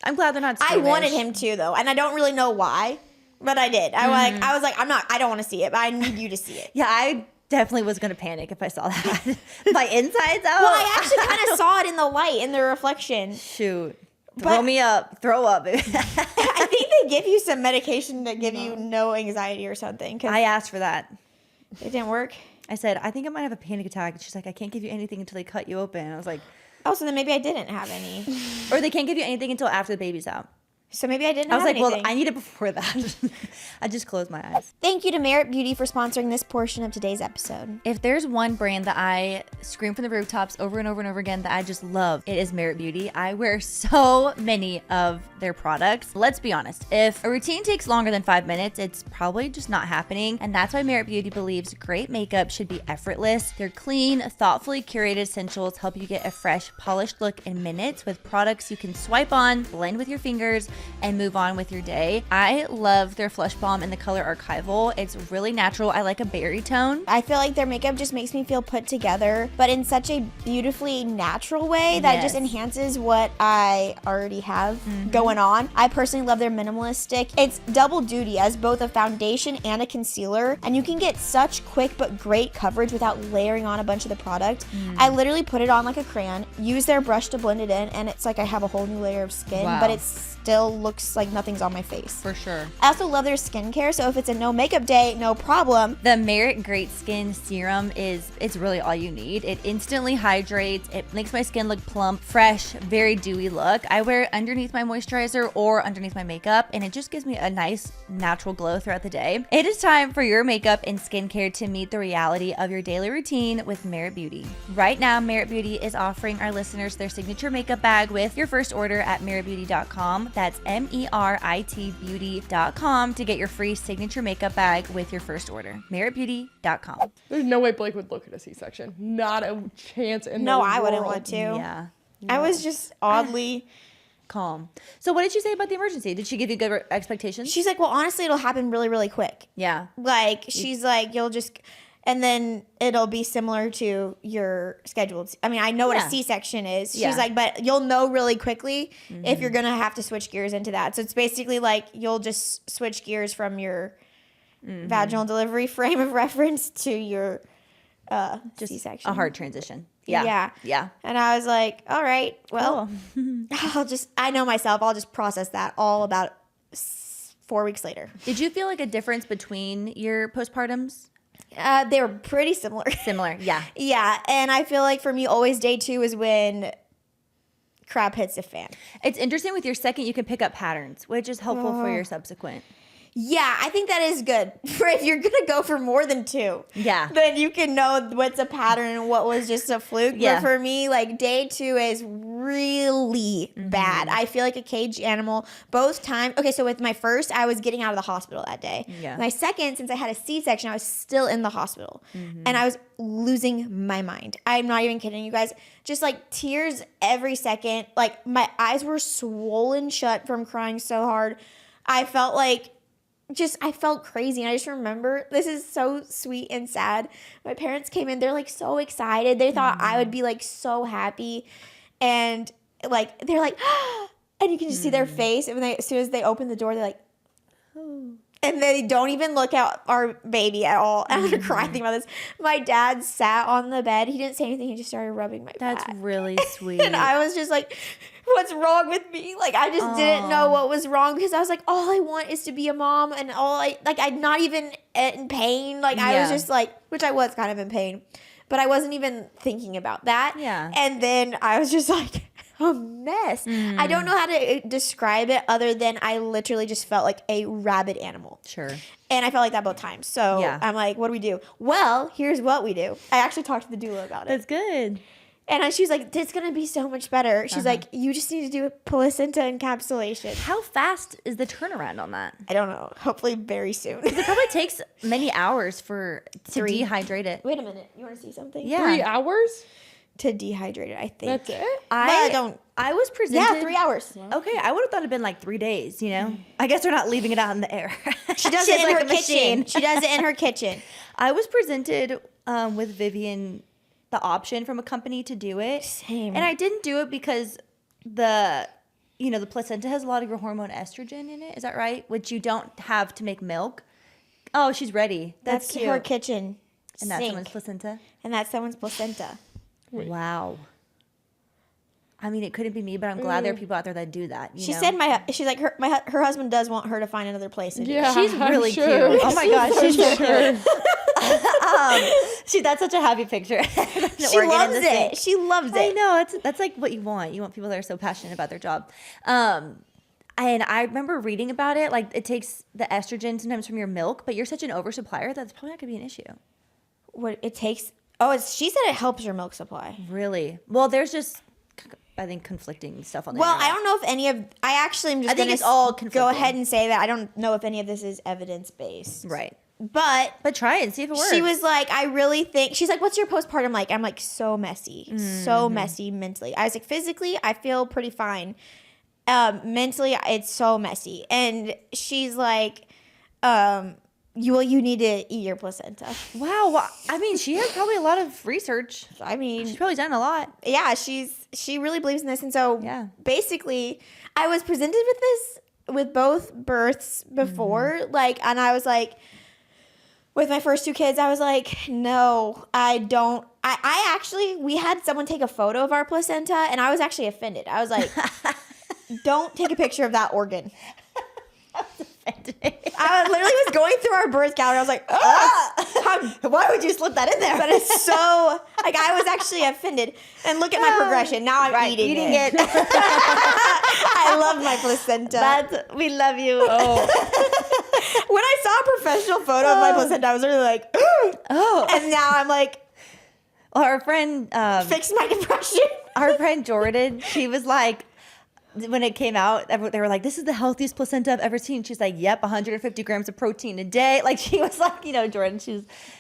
I'm glad they're not I squeamish. wanted him to, though, and I don't really know why, but I did. I was like, I don't want to see it, but I need you to see it. Yeah, I definitely was going to panic if I saw that. My insides out. Well, I actually kind of saw it in the light, in the reflection. Shoot. But- Throw me up. Throw up. I think they give you some medication to give you no anxiety or something. 'Cause I asked for that. it didn't work. I said, I think I might have a panic attack. And she's like, I can't give you anything until they cut you open. I was like, Oh, so then maybe I didn't have any. or they can't give you anything until after the baby's out. So maybe I didn't I was have like, anything. well, I need it before that. I just closed my eyes. Thank you to Merit Beauty for sponsoring this portion of today's episode. If there's one brand that I scream from the rooftops over and over and over again that I just love, it is Merit Beauty. I wear so many of their products. Let's be honest. If a routine takes longer than 5 minutes, it's probably just not happening. And that's why Merit Beauty believes great makeup should be effortless. Their clean, thoughtfully curated essentials help you get a fresh, polished look in minutes with products you can swipe on, blend with your fingers, and move on with your day. I love their Flush Balm in the color Archival. It's really natural. I like a berry tone. I feel like their makeup just makes me feel put together, but in such a beautifully natural way that just Yes. enhances what I already have going on. I personally love their minimalist stick. It's double duty as both a foundation and a concealer, and you can get such quick but great coverage without layering on a bunch of the product. I literally put it on like a crayon, use their brush to blend it in, and it's like I have a whole new layer of skin, Wow. but it's still looks like nothing's on my face. For sure. I also love their skincare, so if it's a no makeup day, no problem. The Merit Great Skin Serum it's really all you need. It instantly hydrates. It makes my skin look plump, fresh, very dewy look. I wear it underneath my moisturizer or underneath my makeup, and it just gives me a nice natural glow throughout the day. It is time for your makeup and skincare to meet the reality of your daily routine with Merit Beauty. Right now, Merit Beauty is offering our listeners their signature makeup bag with your first order at meritbeauty.com. That's meritbeauty.com to get your free signature makeup bag with your first order. meritbeauty.com. There's no way Blake would look at a C-section. Not a chance in the No, world. I wouldn't want to. Yeah. I was just oddly. Calm. So what did she say about the emergency? Did she give you good expectations? She's like, well, honestly, it'll happen really, really quick. Yeah. Like, she's like, you'll just, and then it'll be similar to your scheduled. I mean, I know what Yeah. a C-section is. She's Yeah. like, but you'll know really quickly if you're gonna have to switch gears into that. So it's basically like you'll just switch gears from your vaginal delivery frame of reference to your Just C-section. a hard transition. Yeah. Yeah. Yeah. And I was like, all right, well, Cool. I know myself. I'll just process that all about 4 weeks later. Did you feel like a difference between your postpartums? They were pretty similar. Similar. Yeah. Yeah. And I feel like for me, always day 2 is when crap hits the fan. It's interesting with your second, you can pick up patterns, which is helpful for your subsequent. Yeah, I think that is good. For if you're going to go for more than 2, Yeah. then you can know what's a pattern and what was just a fluke. Yeah. But for me, like day 2 is really bad. I feel like a caged animal both times. Okay, so with my first, I was getting out of the hospital that day. Yeah. My second, since I had a C-section, I was still in the hospital. And I was losing my mind. I'm not even kidding you guys. Just like tears every second. Like my eyes were swollen shut from crying so hard. I felt like I felt crazy. And I just remember, this is so sweet and sad. My parents came in, they're like so excited. They thought I would be like so happy. And like, they're like, and you can just see their face. And as soon as they open the door, they're like, oh. And they don't even look at our baby at all. I'm gonna cry thinking about this. My dad sat on the bed. He didn't say anything. He just started rubbing my back. That's really sweet. And I was just like, what's wrong with me? Like, I just didn't know what was wrong because I was like, all I want is to be a mom. And I'm not even in pain. Like, I was just like, which I was kind of in pain, but I wasn't even thinking about that. Yeah. And then I was just like, a mess. I don't know how to describe it other than I literally just felt like a rabid animal. Sure. And I felt like that both times. So I'm like, what do we do? Well, here's what we do. I actually talked to the doula about it. That's good. And she was like, it's going to be so much better. She's like, you just need to do a placenta encapsulation. How fast is the turnaround on that? I don't know. Hopefully very soon. It probably takes many hours to dehydrate it. Wait a minute. You want to see something? Yeah. 3 hours? To dehydrate it, I think. That's it? I was presented. Yeah, 3 hours. Okay, I would have thought it'd been like 3 days, you know? I guess we're not leaving it out in the air. She does it in her kitchen. She does it in her kitchen. I was presented with Vivian the option from a company to do it. Same. And I didn't do it because the placenta has a lot of your hormone estrogen in it. Is that right? Which you don't have to make milk. Oh, she's ready. That's cute. her kitchen. And that's sink. someone's placenta? And that's someone's placenta. Wait. Wow. I mean, it couldn't be me, but I'm glad there are people out there that do that. She said she's like her husband does want her to find another place to do it. Yeah, she's really cute. Oh my gosh, she's so cute. That's such a happy picture. She loves it. She loves it. I know. That's like what you want. You want people that are so passionate about their job. And I remember reading about it. Like, it takes the estrogen sometimes from your milk, but you're such an oversupplier that's probably not going to be an issue. What it takes? Oh, she said it helps your milk supply. Really? Well, there's just, I think, conflicting stuff on the internet. I don't know if any of. I actually am just going to go ahead and say that I don't know if any of this is evidence based. Right. But try it and see if it works. She was like, I really think. She's like, what's your postpartum like? I'm like, so messy. So messy mentally. I was like, physically, I feel pretty fine. Mentally, it's so messy. And she's like, you need to eat your placenta. Wow. Well, I mean, she has probably a lot of research. I mean, she's probably done a lot. Yeah, she really believes in this. And so basically, I was presented with this with both births before. And I was like, with my first 2 kids, I was like, no, I don't. I actually, we had someone take a photo of our placenta, and I was actually offended. I was like, don't take a picture of that organ. I literally was going through our birth gallery. I was like, why would you slip that in there? But it's so, like, I was actually offended. And look at my progression. Now I'm eating it. I love my placenta. We love you. Oh. When I saw a professional photo of my placenta, I was really like, oh. And now I'm like, well, our friend, fix my depression. Our friend Jordan, she was like, when it came out, they were like, this is the healthiest placenta I've ever seen. She's like, yep, 150 grams of protein a day. Like, she was like, Jordan,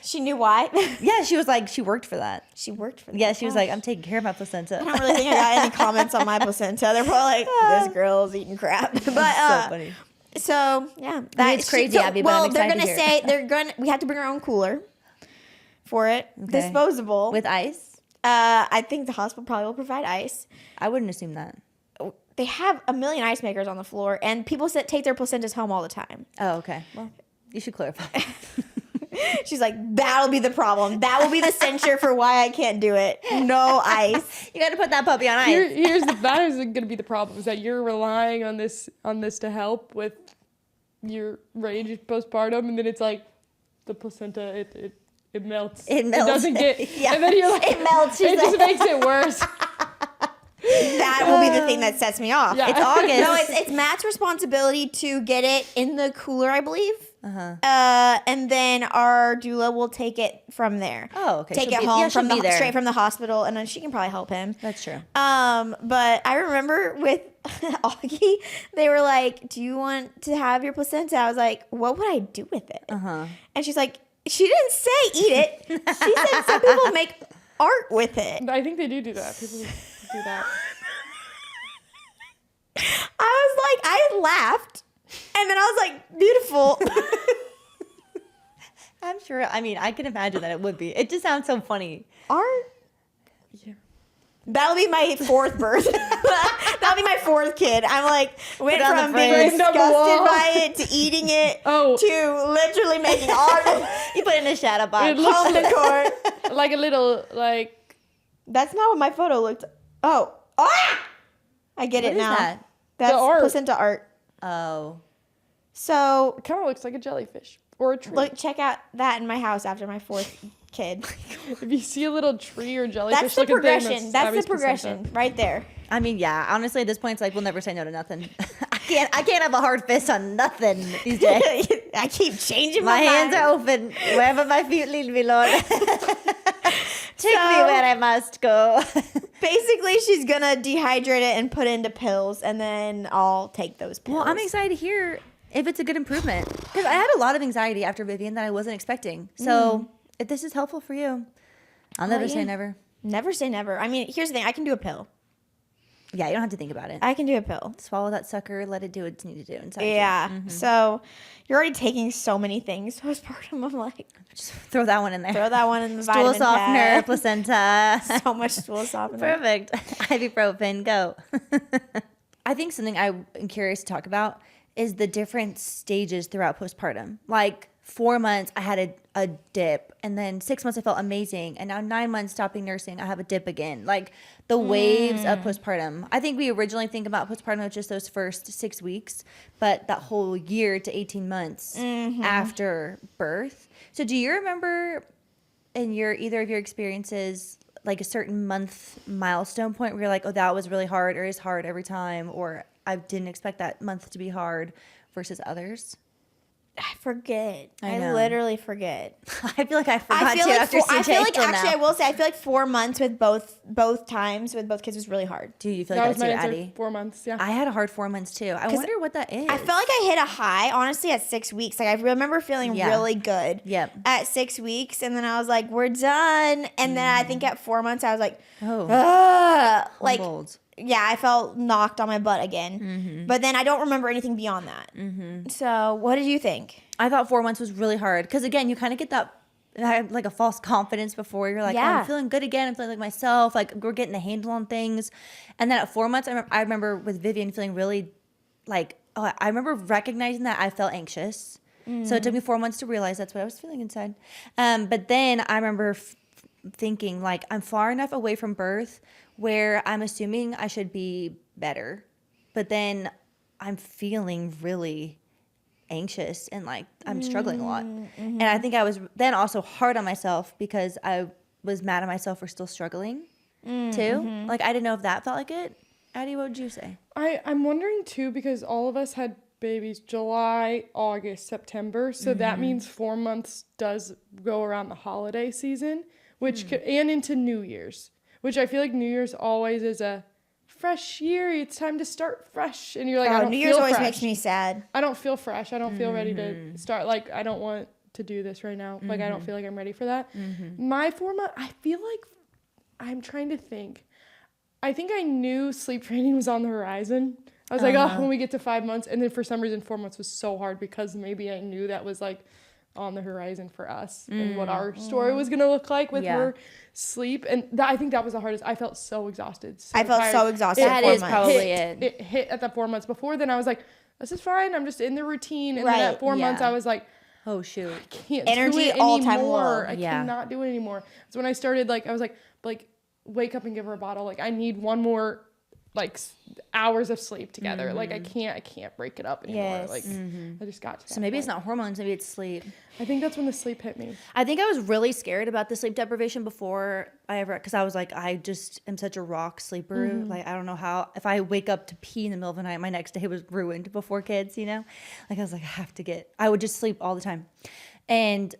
she knew why. Yeah, she was like, she worked for that. She worked for that. Yeah, she was like, I'm taking care of my placenta. I don't really think I got any comments on my placenta. They're probably like, this girl's eating crap. But so funny. So yeah, it's crazy, Abby. But I'm they're excited gonna say we have to bring our own cooler for it, disposable with ice. I think the hospital probably will provide ice. I wouldn't assume that. They have a million ice makers on the floor, and people take their placentas home all the time. Oh, okay. Well, you should clarify. She's like, that'll be the problem. That will be the censure for why I can't do it. No ice. You got to put that puppy on ice. That is going to be the problem, is that you're relying on this to help with your rage postpartum, and then it's like the placenta, it melts. It melts. It doesn't get, and then you're like, it melts. It just makes it worse. That will be the thing that sets me off. Yeah. It's August. No, it's Matt's responsibility to get it in the cooler, I believe. And then our doula will take it from there. Oh, okay. Take She'll it be- home yeah, she'll from be there. straight from the hospital, and then she can probably help him. That's true. But I remember with Augie, they were like, "Do you want to have your placenta?" I was like, "What would I do with it?" And she's like, "She didn't say eat it. She said some people make art with it." I think they do that. People do that. I was like, I laughed, and then I was like, "Beautiful." I'm sure. I mean, I can imagine that it would be. It just sounds so funny. Art. Yeah. That'll be my fourth birth. That'll be my fourth kid. I'm like, went on the from being fridge. disgusted by it to eating it to literally making art. You put it in a shadow box. It looks Home decor. like a little, like... That's not what my photo looked. Oh. Ah! I get What it is now. that? That's The art. placenta art. Oh. So It kind of looks like a jellyfish or a tree. look, check out that in my house after my fourth kid. If you see a little tree or jellyfish, That's the look at them, progression. That's Abby's the progression placenta. right there. I mean, yeah. Honestly, at this point, it's like we'll never say no to nothing. I can't have a hard fist on nothing these days. I keep changing My my hands mind. are open. Wherever my feet lead me, Lord. Take me So- where I must go. Basically, she's gonna dehydrate it and put it into pills, and then I'll take those pills. Well, I'm excited to hear if it's a good improvement. Because I had a lot of anxiety after Vivian that I wasn't expecting. So if this is helpful for you, I'll never say yeah. never. Never say never. I mean, here's the thing: I can do a pill. Yeah, you don't have to think about it. I can do a pill. Swallow that sucker, let it do what it needs to do inside you. Yeah. So you're already taking so many things postpartum. I'm like, Just throw that one in there. throw that one in the Stool vitamin softener, pad. placenta. So much stool softener. Perfect. Ibuprofen, go. I think something I'm curious to talk about is the different stages throughout postpartum. Like 4 months, I had a dip, and then 6 months, I felt amazing, and now 9 months stopping nursing, I have a dip again. Like the waves of postpartum. I think we originally think about postpartum as just those first 6 weeks, but that whole year to 18 months after birth. So do you remember in either of your experiences like a certain month milestone point where you're like, oh, that was really hard or is hard every time, or I didn't expect that month to be hard versus others? I forget. I I know. literally forget. I feel like I forgot I feel to like after I feel like CJ till actually now. I will say I feel like 4 months with both times with both kids was really hard. Do you feel That like was that's my too, answer. Addie? 4 months, yeah. I had a hard 4 months too. I wonder what that is. I felt like I hit a high honestly at 6 weeks. Like I remember feeling Yeah. really good. Yep. At 6 weeks, and then I was like, "We're done." And then I think at 4 months, I was like, Oh, like humbled. yeah, I felt knocked on my butt again. But then I don't remember anything beyond that. So what did you think? I thought 4 months was really hard because again, you kind of get that like a false confidence before you're like, oh, Yeah. I'm feeling good again. I'm feeling like myself. Like we're getting a handle on things. And then at 4 months, I remember with Vivian feeling really like, oh, I remember recognizing that I felt anxious. So it took me 4 months to realize that's what I was feeling inside. But then I remember thinking like I'm far enough away from birth where I'm assuming I should be better. But then I'm feeling really anxious and like I'm struggling a lot. And I think I was then also hard on myself because I was mad at myself for still struggling too. Like I didn't know if that felt like it. Addie, what would you say? I'm wondering too, because all of us had babies July, August, September. So that means 4 months does go around the holiday season, which and into New Year's, which I feel like New Year's always is a fresh year. It's time to start fresh. And you're like, I don't New feel Year's always fresh. makes me sad. I don't feel fresh. I don't feel ready to start. Like, I don't want to do this right now. Like, I don't feel like I'm ready for that. My 4 month, I feel like I'm trying to think. I think I knew sleep training was on the horizon. I was like, oh, when we get to 5 months. And then for some reason, 4 months was so hard because maybe I knew that was like on the horizon for us and what our story was going to look like with her sleep. And I think that was the hardest. I felt so exhausted. I felt tired. so exhausted. That at 4 is months. probably It hit at the 4 months. Before then, I was like, this is fine. I'm just in the routine. And then Right, at 4 months, yeah. I was like, Oh shoot. can't Energy do it all time anymore. low. I Yeah. cannot do it anymore. So when I started, like, I was like, wake up and give her a bottle. Like, I need one more like hours of sleep together. Like I can't break it up anymore. Yes. Like I just got to that So maybe point. it's not hormones, maybe it's sleep. I think that's when the sleep hit me. I think I was really scared about the sleep deprivation before because I was like, I just am such a rock sleeper. Like, I don't know how, if I wake up to pee in the middle of the night, my next day was ruined before kids, you know? Like, I was like, I would just sleep all the time. And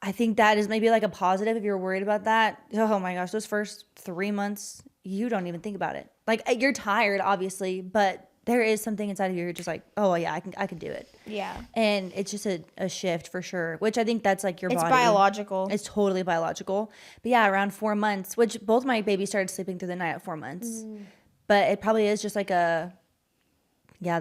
I think that is maybe like a positive if you're worried about that. Oh my gosh, those first 3 months, you don't even think about it. Like, you're tired, obviously, but there is something inside of you you're just like, oh yeah, I can do it. Yeah. And it's just a shift for sure, which I think that's like your It's body. biological. It's totally biological. But yeah, around 4 months, which both my babies started sleeping through the night at 4 months. But it probably is just like the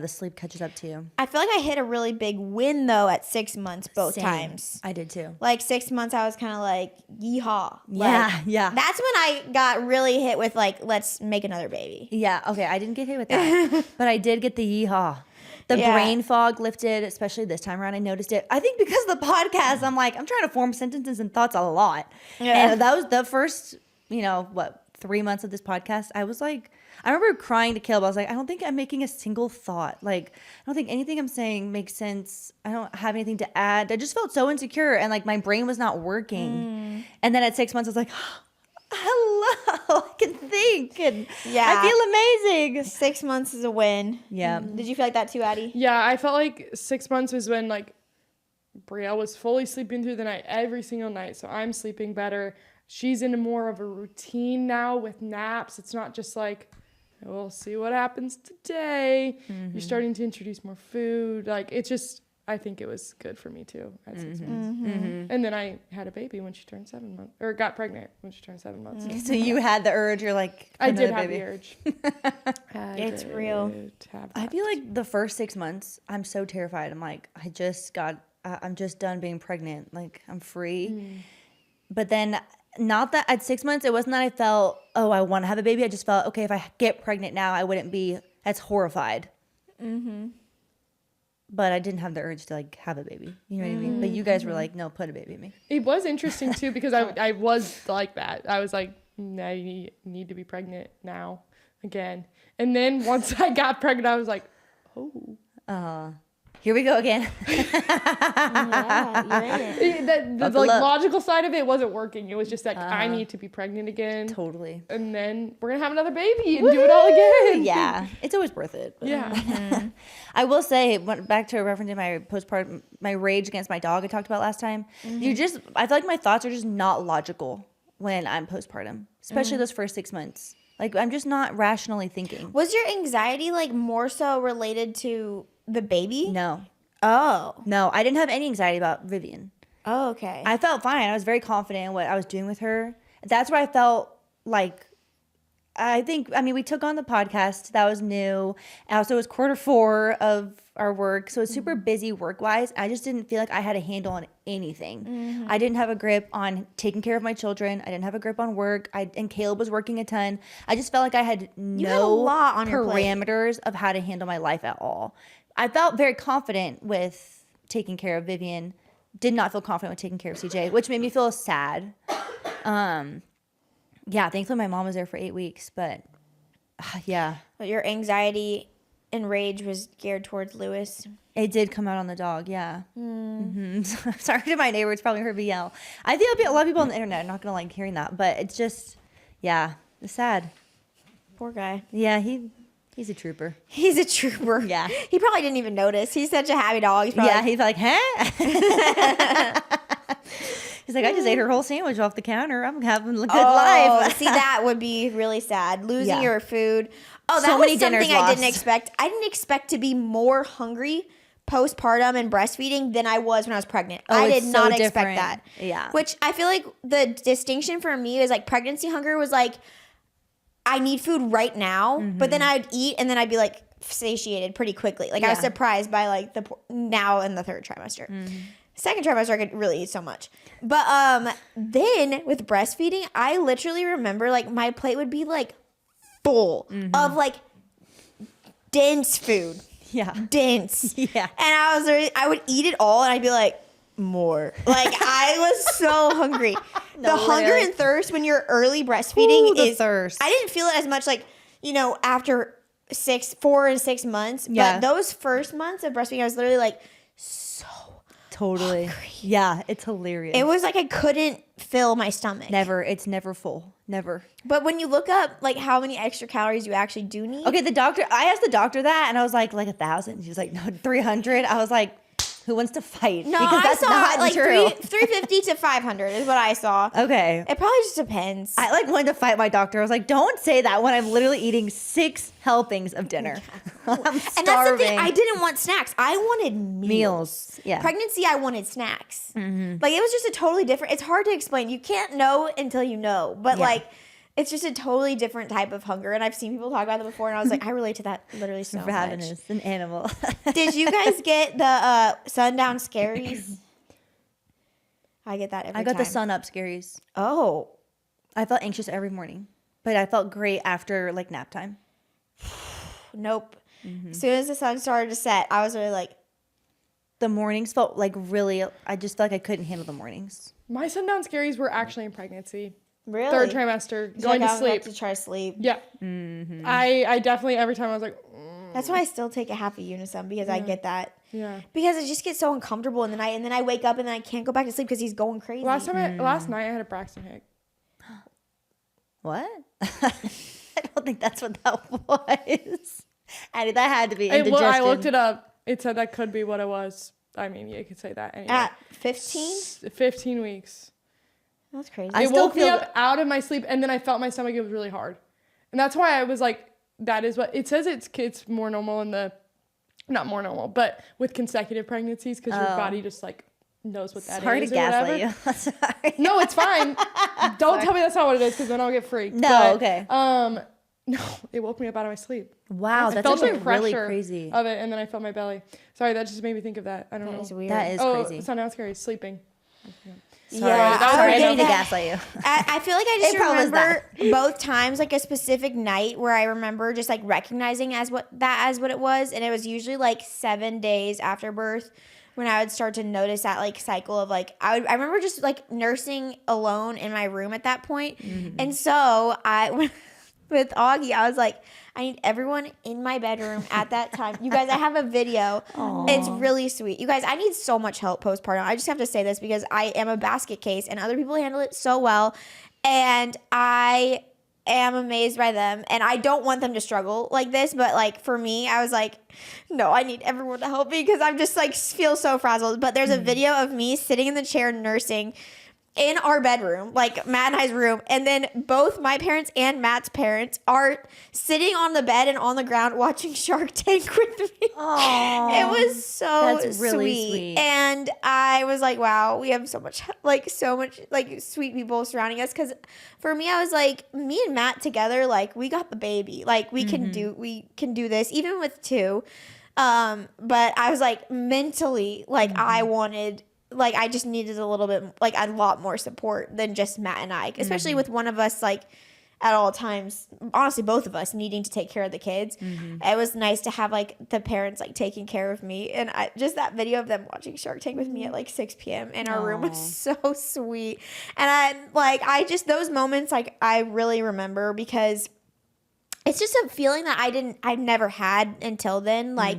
sleep catches up to you. I feel like I hit a really big win though at 6 months both Same. times. I did too. Like 6 months, I was kind of like, yeehaw. Yeah. That's when I got really hit with like, let's make another baby. Yeah, okay, I didn't get hit with that. But I did get the yeehaw. The brain fog lifted, especially this time around. I noticed it. I think because of the podcast, I'm trying to form sentences and thoughts a lot. Yeah. And that was the first, 3 months of this podcast. I was like, I remember crying to Caleb. I was like, I don't think I'm making a single thought. Like, I don't think anything I'm saying makes sense. I don't have anything to add. I just felt so insecure and like my brain was not working. And then at 6 months, I was like, hello, I can think. And I feel amazing. 6 months is a win. Yeah. Did you feel like that too, Addie? Yeah, I felt like 6 months was when like Brielle was fully sleeping through the night every single night. So I'm sleeping better. She's into more of a routine now with naps. It's not just like, we'll see what happens today. You're starting to introduce more food. Like, it's just, I think it was good for me too at 6 months. And then I had a baby when she turned 7 months, or got pregnant when she turned 7 months. So you had the urge. You're like, I did have baby. the urge. It's real. I feel like the first 6 months, I'm so terrified. I'm like, I'm just done being pregnant. Like, I'm free. But then, not that at 6 months, it wasn't that I felt, oh, I want to have a baby. I just felt, okay, if I get pregnant now, I wouldn't be as horrified. But I didn't have the urge to like have a baby. You know what I mean? But you guys were like, no, put a baby in me. It was interesting too because I was like that. I was like, I need to be pregnant now again. And then once I got pregnant, I was like, oh. Here we go again. Yeah, you're in it. The logical side of it wasn't working. It was just like, I need to be pregnant again. Totally. And then we're going to have another baby and do it all again. Yeah. It's always worth it. But. Yeah. I will say, back to referencing my postpartum, my rage against my dog I talked about last time. I feel like my thoughts are just not logical when I'm postpartum, especially those first 6 months. Like, I'm just not rationally thinking. Was your anxiety like more so related to the baby? No. Oh. No, I didn't have any anxiety about Vivian. Oh, okay. I felt fine. I was very confident in what I was doing with her. That's where I felt like, we took on the podcast. That was new. And also, it was Q4 of our work. So it was super busy work-wise. I just didn't feel like I had a handle on anything. I didn't have a grip on taking care of my children. I didn't have a grip on work. And Caleb was working a ton. I just felt like I had had a lot on your plate. parameters of how to handle my life at all. I felt very confident with taking care of Vivian. Did not feel confident with taking care of CJ, which made me feel sad. Yeah, thankfully my mom was there for 8 weeks, but yeah. But your anxiety and rage was geared towards Lewis. It did come out on the dog, yeah. Sorry to my neighbors, probably heard me yell. I think a lot of people on the internet are not going to like hearing that, but it's just, yeah, it's sad. Poor guy. Yeah, he's a trooper. He's a trooper. Yeah. He probably didn't even notice. He's such a happy dog. He's probably He's like, huh? He's like, I just ate her whole sandwich off the counter. I'm having a good life. See, that would be really sad. Losing your food. Oh, that So was many dinners something I didn't lost. expect. I didn't expect to be more hungry postpartum and breastfeeding than I was when I was pregnant. I it's did so not expect different. that. Yeah. Which I feel like the distinction for me is like pregnancy hunger was like, I need food right now, but then I'd eat and then I'd be like satiated pretty quickly. Like I was surprised by like now in the third trimester. Second trimester, I could really eat so much. But then with breastfeeding, I literally remember like my plate would be like full of like dense food. Yeah. Dense. Yeah. And I would eat it all and I'd be like, more. Like I was so hungry. The hunger literally. and thirst when you're early breastfeeding Ooh, the is thirst. I didn't feel it as much like, after 4 and 6 months. Yeah. But those first months of breastfeeding, I was literally like so Totally. hungry. Yeah, it's hilarious. It was like I couldn't fill my stomach. never. It's never full. Never. But when you look up like how many extra calories you actually do need. Okay, I asked the doctor that, and I was like 1,000. She was like, no, 300. I was like, who wants to fight? No, because I that's saw not like true. 350 to 500 is what I saw. Okay. It probably just depends. I like wanted to fight my doctor. I was like, don't say that when I'm literally eating 6 helpings of dinner. I'm starving. And that's the thing. I didn't want snacks. I wanted meals. Yeah. Pregnancy, I wanted snacks. Like it was just a totally different. It's hard to explain. You can't know until you know. But Yeah. like, it's just a totally different type of hunger. And I've seen people talk about it before, and I was like, I relate to that literally so much. Ravenous, an animal. Did you guys get the Sundown scaries? I get that every time. I got the sun up scaries. Oh. I felt anxious every morning, but I felt great after like nap time. Nope. As soon as the sun started to set, I was really like, The mornings felt like really, I just felt like I couldn't handle the mornings. My sundown scaries were actually in pregnancy. really? 3rd trimester, going to I was sleep. about to try to sleep. Yeah. I definitely, every time I was like, That's why I still take a half a Unisum because I get that. yeah. Because it just gets so uncomfortable in the night, and then I wake up and then I can't go back to sleep because he's going crazy. Last night I had a Braxton Hicks. What? I don't think that's what that was. Addie, that had to be indigestion. I looked it up. It said that could be what it was. I mean, you could say that anyway. At 15? 15 weeks. That's crazy. I It still woke me feel up out of my sleep, and then I felt my stomach. It was really hard, and that's why I was like, "That is what it says." It's more normal in the, not more normal, but with consecutive pregnancies because your body just like knows what that Sorry is. to gaslight you. Sorry. No, it's fine. Don't tell me that's not what it is because then I'll get freaked. No, okay. No, it woke me up out of my sleep. Wow, I that's felt actually the really pressure crazy. of it, and then I felt my belly. Sorry, that just made me think of that. I don't know. That is weird. That is Oh, crazy. sundown scary. Sleeping. Yeah, that was Sorry, I random. didn't mean to gaslight you. I feel like I just It probably was remember both times like a specific night where I remember just like recognizing as what it was, and it was usually like 7 days after birth when I would start to notice that like cycle of like I remember just like nursing alone in my room at that point. And so with Augie, I was like, I need everyone in my bedroom at that time. You guys, I have a video. It's really sweet. You guys, I need so much help postpartum. I just have to say this because I am a basket case and other people handle it so well. And I am amazed by them. And I don't want them to struggle like this. But like for me, I was like, no, I need everyone to help me because I'm just like feel so frazzled. But there's a video of me sitting in the chair nursing in our bedroom, like Matt and I's room, and then both my parents and Matt's parents are sitting on the bed and on the ground watching Shark Tank with me. Aww. It was so That's really sweet. And I was like, wow, we have so much sweet people surrounding us. Because for me, I was like, me and Matt together, like we got the baby, like we can do this even with 2. But I was like mentally, like I wanted. Like, I just needed a little bit, like, a lot more support than just Matt and I. Especially with one of us, like, at all times, honestly, both of us needing to take care of the kids. It was nice to have, like, the parents, like, taking care of me. And just that video of them watching Shark Tank with me at, like, 6 p.m. in our room was so sweet. And those moments, like, I really remember because it's just a feeling that I'd never had until then. Like,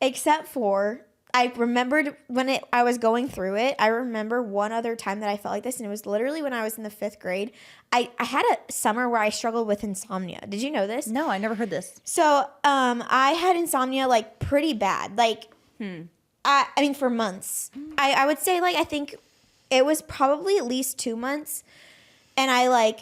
except for... I remembered when I was going through it. I remember one other time that I felt like this, and it was literally when I was in the 5th grade. I had a summer where I struggled with insomnia. Did you know this? No, I never heard this. So I had insomnia like pretty bad. Like, I mean, for months. I would say like I think it was probably at least 2 months, and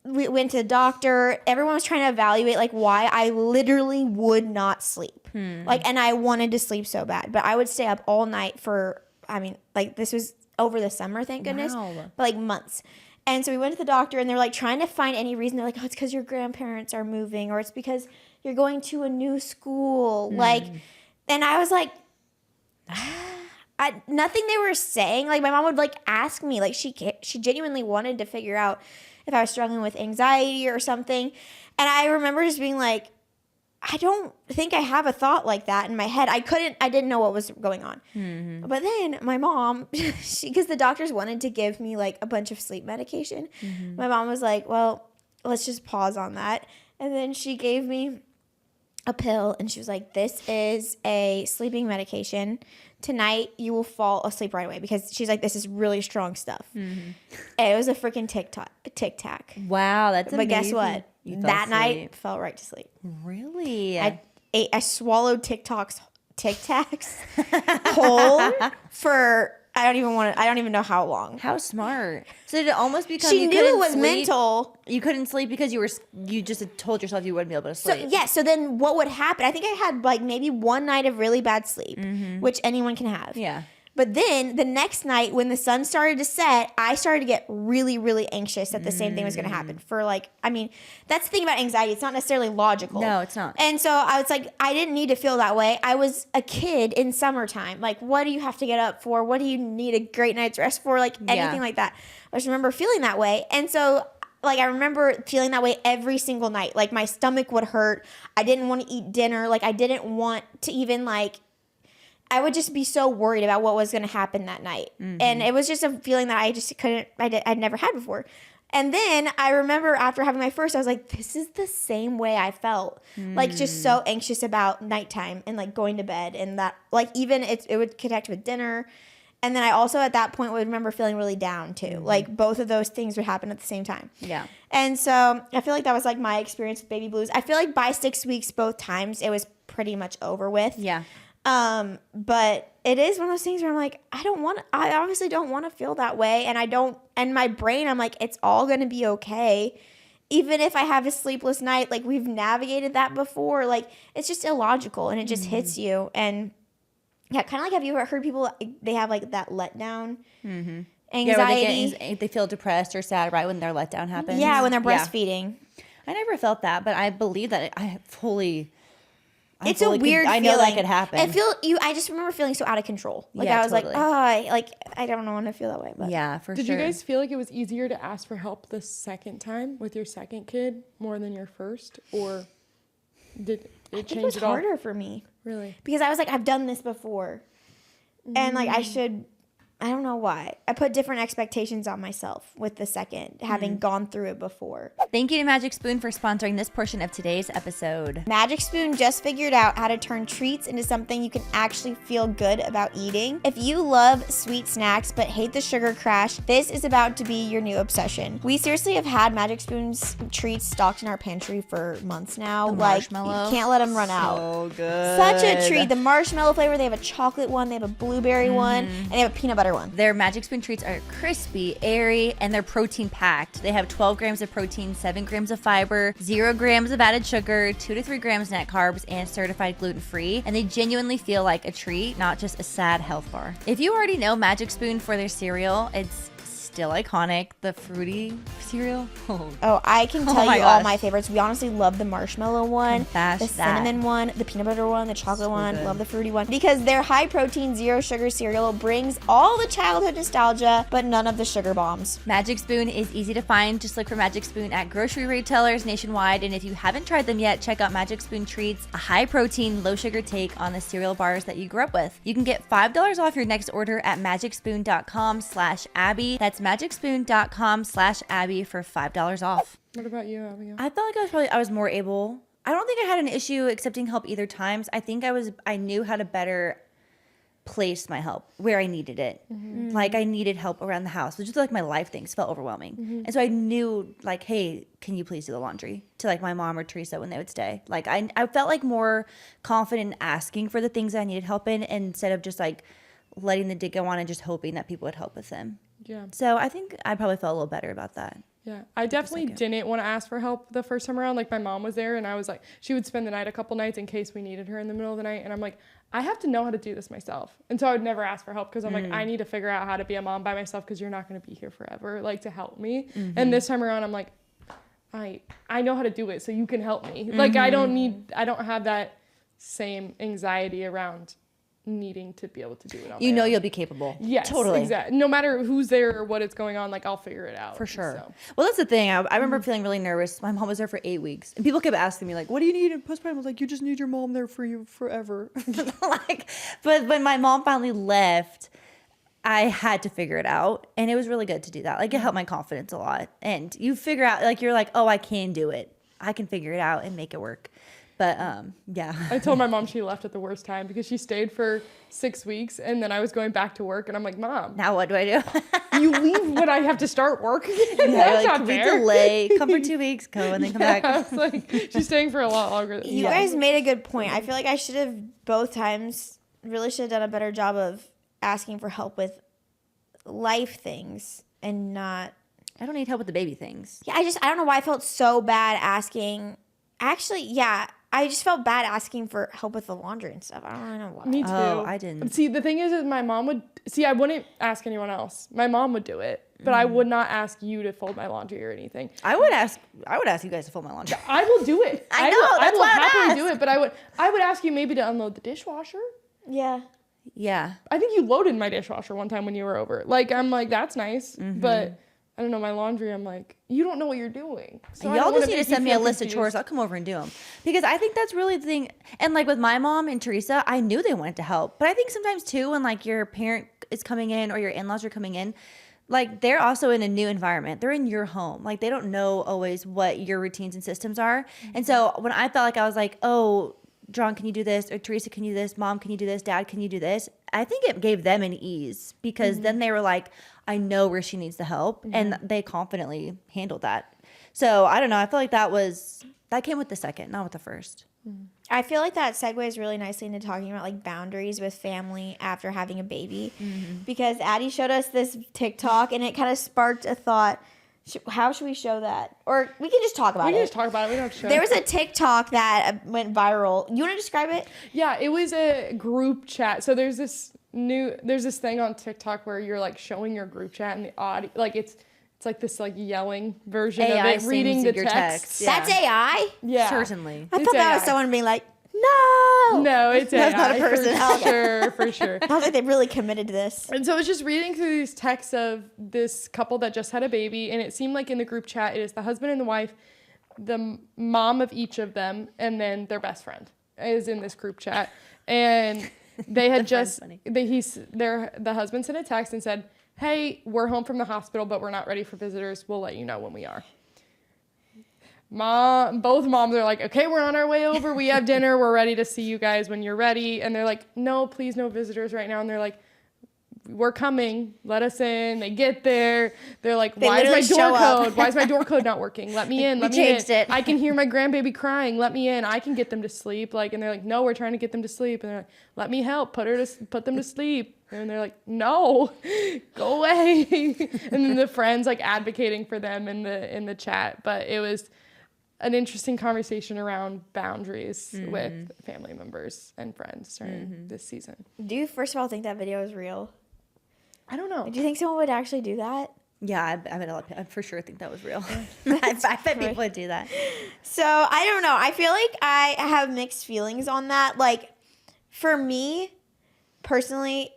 we went to the doctor. Everyone was trying to evaluate like why I literally would not sleep. Like, and I wanted to sleep so bad, but I would stay up all night for, I mean, like this was over the summer, thank goodness, but like months. And so we went to the doctor and they're like trying to find any reason. They're like, oh, it's because your grandparents are moving, or it's because you're going to a new school. Like, and I was like, nothing they were saying. Like my mom would like ask me, like she genuinely wanted to figure out if I was struggling with anxiety or something. And I remember just being like, I don't think I have a thought like that in my head. I didn't know what was going on. But then my mom, because the doctors wanted to give me like a bunch of sleep medication. My mom was like, well, let's just pause on that. And then she gave me a pill, and she was like, this is a sleeping medication. Tonight, you will fall asleep right away, because she's like, this is really strong stuff. And it was a freaking Tic Tac. Wow, that's amazing. But guess what? That night, fell right to sleep. Really? I swallowed Tic Tacs whole for I don't even know how long. How smart. So did it almost become she knew it was mental. You couldn't sleep because you just had told yourself you wouldn't be able to sleep. So then what would happen? I think I had like maybe one night of really bad sleep, which anyone can have. Yeah. But then the next night when the sun started to set, I started to get really, really anxious that the same thing was going to happen. That's the thing about anxiety. It's not necessarily logical. No, it's not. And so I was like, I didn't need to feel that way. I was a kid in summertime. Like, what do you have to get up for? What do you need a great night's rest for? Like, anything like that. I just remember feeling that way. And so, like, I remember feeling that way every single night. Like, my stomach would hurt. I didn't want to eat dinner. Like, I didn't want to even, like, I would just be so worried about what was going to happen that night. And it was just a feeling that I just I'd never had before. And then I remember after having my first, I was like, this is the same way I felt. Like, just so anxious about nighttime and, like, going to bed. And that, like, even it would connect with dinner. And then I also at that point would remember feeling really down too. Like, both of those things would happen at the same time. Yeah. And so I feel like that was, like, my experience with baby blues. I feel like by 6 weeks, both times, it was pretty much over with. Yeah. But it is one of those things where I'm like, I obviously don't want to feel that way. And my brain, I'm like, it's all going to be okay. Even if I have a sleepless night, like, we've navigated that before. Like, it's just illogical, and it just hits you. And yeah, kind of like, have you ever heard people, they have, like, that letdown anxiety? Yeah, they feel depressed or sad right when their letdown happens. Yeah, when they're breastfeeding. I never felt that, but I believe that It's a weird feeling. I know that could happen. I just remember feeling so out of control. Like, yeah, I was totally. like, I don't want to feel that way. But yeah, for Did sure. you guys feel like it was easier to ask for help the second time with your second kid more than your first? Or did it change it was at all? harder for me. Really? Because I was like, I've done this before. And, like, I don't know why. I put different expectations on myself with the second, having gone through it before. Thank you to Magic Spoon for sponsoring this portion of today's episode. Magic Spoon just figured out how to turn treats into something you can actually feel good about eating. If you love sweet snacks but hate the sugar crash, this is about to be your new obsession. We seriously have had Magic Spoon's treats stocked in our pantry for months now. The like, marshmallow. you can't let them run out. So good. Such a treat. The marshmallow flavor, they have a chocolate one, they have a blueberry one, and they have a peanut butter one. Their Magic Spoon treats are crispy, airy, and they're protein packed. They have 12 grams of protein, 7 grams of fiber, 0 grams of added sugar, 2 to 3 grams net carbs, and certified gluten-free. And they genuinely feel like a treat, not just a sad health bar. If you already know Magic Spoon for their cereal, it's still iconic. The fruity cereal. I can tell you all my favorites. We honestly love the marshmallow one, the cinnamon one, the peanut butter one, the chocolate one. Love the fruity one. Because their high protein, 0 sugar cereal brings all the childhood nostalgia, but none of the sugar bombs. Magic Spoon is easy to find. Just look for Magic Spoon at grocery retailers nationwide. And if you haven't tried them yet, check out Magic Spoon Treats, a high protein, low sugar take on the cereal bars that you grew up with. You can get $5 off your next order at magicspoon.com/Abby. That's magicspoon.com/Abby for $5 off. What about you, Abigail? I felt like I was more able. I don't think I had an issue accepting help either times. I think I knew how to better place my help where I needed it. Like, I needed help around the house, which is like my life things felt overwhelming. And so I knew, like, hey, can you please do the laundry, to like my mom or Teresa when they would stay. Like, I felt like more confident in asking for the things I needed help in, instead of just like letting the day go on and just hoping that people would help with them. Yeah. So I think I probably felt a little better about that. Yeah, I definitely didn't want to ask for help the first time around. Like, my mom was there, and I was like, she would spend the night a couple nights in case we needed her in the middle of the night. And I'm like, I have to know how to do this myself. And so I would never ask for help, because I'm like, I need to figure out how to be a mom by myself, because you're not going to be here forever, like, to help me. And this time around, I'm like, I know how to do it, so you can help me. Like, I don't have that same anxiety around needing to be able to do it on my own. You'll be capable. Yes, totally. Exactly. No matter who's there or what is going on, like, I'll figure it out. For sure. So. Well, that's the thing. I remember feeling really nervous. My mom was there for 8 weeks, and people kept asking me, like, what do you need in postpartum? I was like, you just need your mom there for you forever. But when my mom finally left, I had to figure it out, and it was really good to do that. Like, it helped my confidence a lot. And you figure out, like, you're like, oh, I can do it. I can figure it out and make it work. But yeah. I told my mom she left at the worst time because she stayed for 6 weeks and then I was going back to work and I'm like, Mom, Now what do I do? you leave when I have to start work? Yeah, That's like, not we fair. delay. Come for 2 weeks, go, and then come back. I was like, she's staying for a lot longer than You guys made a good point. I feel like I should have both times really should have done a better job of asking for help with life things and not. I don't need help with the baby things. Yeah, I don't know why I felt so bad asking. Actually, yeah, I just felt bad asking for help with the laundry and stuff. I don't really know why. Me too. Oh, I didn't. See, the thing is my mom would, I wouldn't ask anyone else. My mom would do it, but I would not ask you to fold my laundry or anything. I would ask you guys to fold my laundry. I will do it. I know, that's I will why I'd happily ask. do it, but I would ask you maybe to unload the dishwasher. Yeah. Yeah. I think you loaded my dishwasher one time when you were over. Like, I'm like, that's nice, but I don't know, my laundry, I'm like, you don't know what you're doing. So I don't Y'all wanna just need to make you send me a feel list of confused. chores. I'll come over and do them. Because I think that's really the thing. And like with my mom and Teresa, I knew they wanted to help. But I think sometimes too, when like your parent is coming in or your in-laws are coming in, like they're also in a new environment. They're in your home. Like they don't know always what your routines and systems are. And so when I felt like I was like, oh, John, can you do this? Or Teresa, can you do this? Mom, can you do this? Dad, can you do this? I think it gave them an ease because then they were like, I know where she needs the help. And they confidently handled that. So I don't know. I feel like that came with the second, not with the first. I feel like that segues really nicely into talking about like boundaries with family after having a baby, because Addie showed us this TikTok and it kind of sparked a thought. How should we show that? Or we can just talk about it. We can just talk about it. We don't have to show There it. was a TikTok that went viral. You want to describe it? Yeah, it was a group chat. So there's this thing on TikTok where you're like showing your group chat and the audio, like it's like this like yelling version AI of it, reading the your text. text. Yeah. That's AI? Yeah. Certainly. I It's thought that was AI. someone being like, no. No, it's That's AI. not a person. For sure, for sure. I was like, they really committed to this. And so I was just reading through these texts of this couple that just had a baby, and it seemed like in the group chat, it is the husband and the wife, the mom of each of them, and then their best friend is in this group chat. And they had just, the husband sent a text and said, hey, we're home from the hospital, but we're not ready for visitors. We'll let you know when we are. Both moms are like, okay, we're on our way over. We have dinner. We're ready to see you guys when you're ready. And they're like, no, please, no visitors right now. And they're like, we're coming. Let us in. They get there. They're like, why is my door code? Why is my door code not working? Let me in. Let me in. changed it. I can hear my grandbaby crying. Let me in. I can get them to sleep. Like, and they're like, no, we're trying to get them to sleep. And they're like, let me help. Put them to sleep. And they're like, no, go away. And then the friends like advocating for them in the chat. But it was an interesting conversation around boundaries with family members and friends during this season. Do you, first of all, think that video is real? I don't know. Do you think someone would actually do that? Yeah, I for sure think that was real. I bet people would do that. So, I don't know. I feel like I have mixed feelings on that. Like, for me, personally,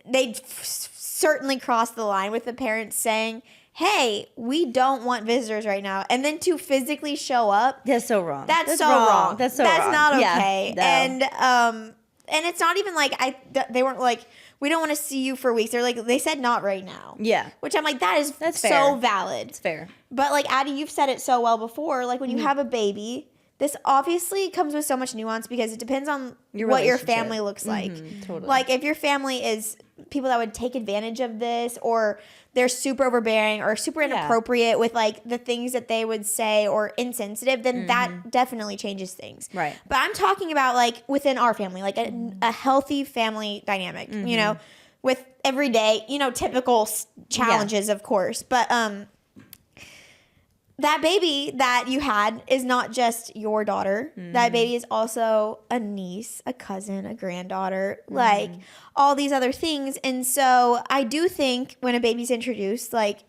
they certainly crossed the line with the parents saying, hey, we don't want visitors right now. And then to physically show up. That's so wrong. That's so wrong. That's so That's wrong. not Yeah, okay. no. And it's not even like they weren't like, we don't want to see you for weeks. They're like, they said not right now. Yeah. Which I'm like, that's That's so fair. valid. It's fair. But like Addie, you've said it so well before. Like when you have a baby, this obviously comes with so much nuance because it depends on Your what your relationship. family looks like. Totally. Like if your family is people that would take advantage of this, or they're super overbearing or super inappropriate with like the things that they would say, or insensitive, then that definitely changes things. Right. But I'm talking about like within our family, like a healthy family dynamic, you know, with everyday, you know, typical challenges, of course. But that baby that you had is not just your daughter. That baby is also a niece, a cousin, a granddaughter, like all these other things. And so I do think when a baby's introduced, like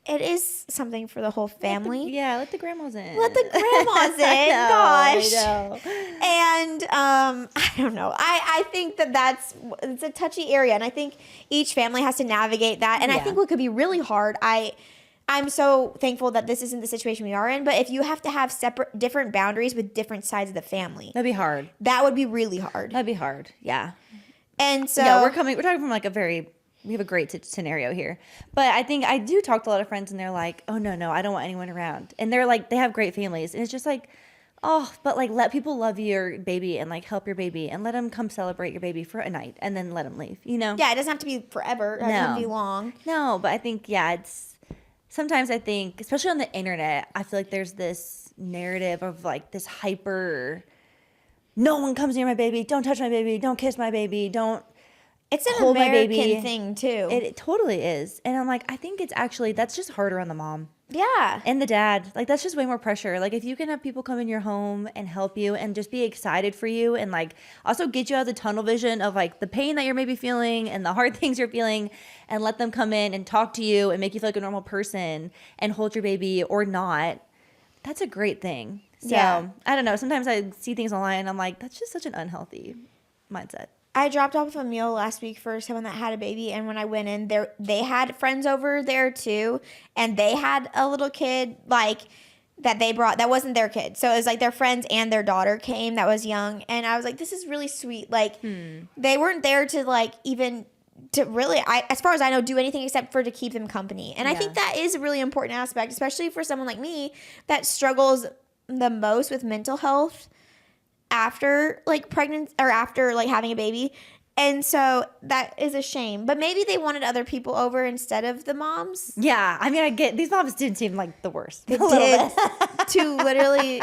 it is something for the whole family. Let the grandmas in. Let the grandmas in, gosh. I know. And I don't know. I think it's a touchy area, and I think each family has to navigate that. And I think what could be really hard, I'm so thankful that this isn't the situation we are in, but if you have to have different boundaries with different sides of the family, That'd be hard. that would be really hard. That'd be hard. Yeah. And so We're talking from like a very we have a great scenario here. But I think I do talk to a lot of friends and they're like, oh, no, I don't want anyone around. And they're like, they have great families. And it's just like, oh, but like let people love your baby and like help your baby and let them come celebrate your baby for a night and then let them leave, you know? Yeah, it doesn't have to be forever. It doesn't have to be long. No, but I think, sometimes I think, especially on the internet, I feel like there's this narrative of like this hyper, no one comes near my baby, don't touch my baby, don't kiss my baby, don't It's an hold my American baby. thing too. It totally is. And I'm like, I think it's actually, that's just harder on the mom. Yeah. And the dad. Like, that's just way more pressure. Like, if you can have people come in your home and help you and just be excited for you and, like, also get you out of the tunnel vision of, like, the pain that you're maybe feeling and the hard things you're feeling and let them come in and talk to you and make you feel like a normal person and hold your baby or not, that's a great thing. So, Yeah. I don't know. Sometimes I see things online and I'm like, that's just such an unhealthy mindset. I dropped off a meal last week for someone that had a baby, and when I went in there, they had friends over there too, and they had a little kid like that they brought that wasn't their kid. So it was like their friends and their daughter came that was young, and I was like, this is really sweet. Like they weren't there to like even to really, as far as I know, do anything except for to keep them company. And I think that is a really important aspect, especially for someone like me that struggles the most with mental health after like pregnancy or after like having a baby. And so that is a shame. But maybe they wanted other people over instead of the moms. Yeah. I mean, I get these moms didn't seem like the worst. They did to literally.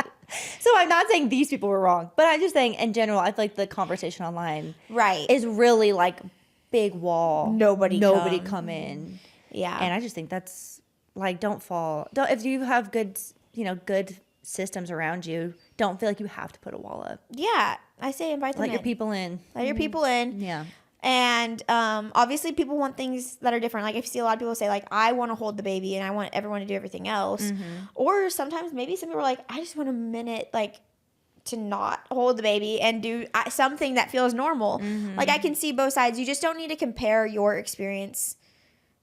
So I'm not saying these people were wrong, but I'm just saying in general, I feel like the conversation online Right. is really like big wall. Nobody come in. Yeah. And I just think that's like, don't if you have good systems around you, don't feel like you have to put a wall up. Yeah. I say invite them Let in. your people in. Let your people in. Yeah. And obviously people want things that are different. Like I see a lot of people say like, I want to hold the baby and I want everyone to do everything else. Or sometimes maybe some people are like, I just want a minute like to not hold the baby and do something that feels normal. Like I can see both sides. You just don't need to compare your experience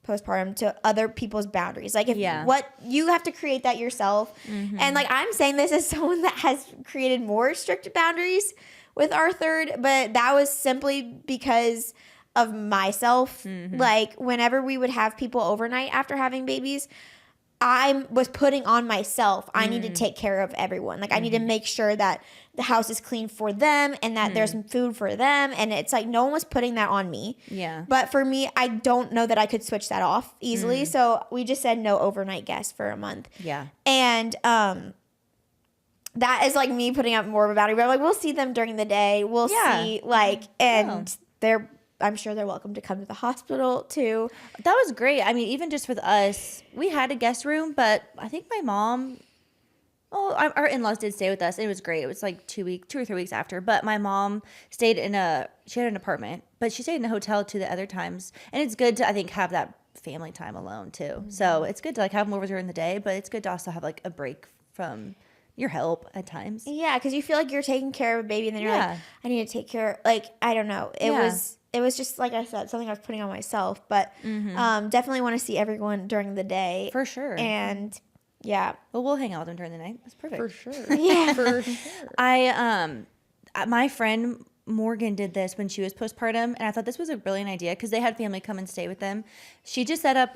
postpartum to other people's boundaries. Like what you have to create that yourself. And like I'm saying this as someone that has created more strict boundaries with our third, but that was simply because of myself. Like whenever we would have people overnight after having babies, I was putting on myself, I need to take care of everyone. Like I need to make sure that the house is clean for them and that there's some food for them. And it's like no one was putting that on me. Yeah. But for me, I don't know that I could switch that off easily. So we just said no overnight guests for a month. Yeah. And that is like me putting up more of a boundary. But I'm like, we'll see them during the day. We'll see like, and I'm sure they're welcome to come to the hospital too. That was great. I mean, even just with us, we had a guest room, but I think my mom, our in-laws did stay with us. And it was great. It was like 2 or 3 weeks after. But my mom stayed she had an apartment, but she stayed in a hotel too the other times. And it's good to, I think, have that family time alone too. So it's good to like have them over during the day, but it's good to also have like a break from your help at times. Yeah, because you feel like you're taking care of a baby and then you're like, I need to take care. Like, I don't know. It was just, like I said, something I was putting on myself. But definitely want to see everyone during the day. For sure. And, yeah. Well, we'll hang out with them during the night. That's perfect. For sure. Yeah. For sure. My friend Morgan did this when she was postpartum, and I thought this was a brilliant idea because they had family come and stay with them. She just set up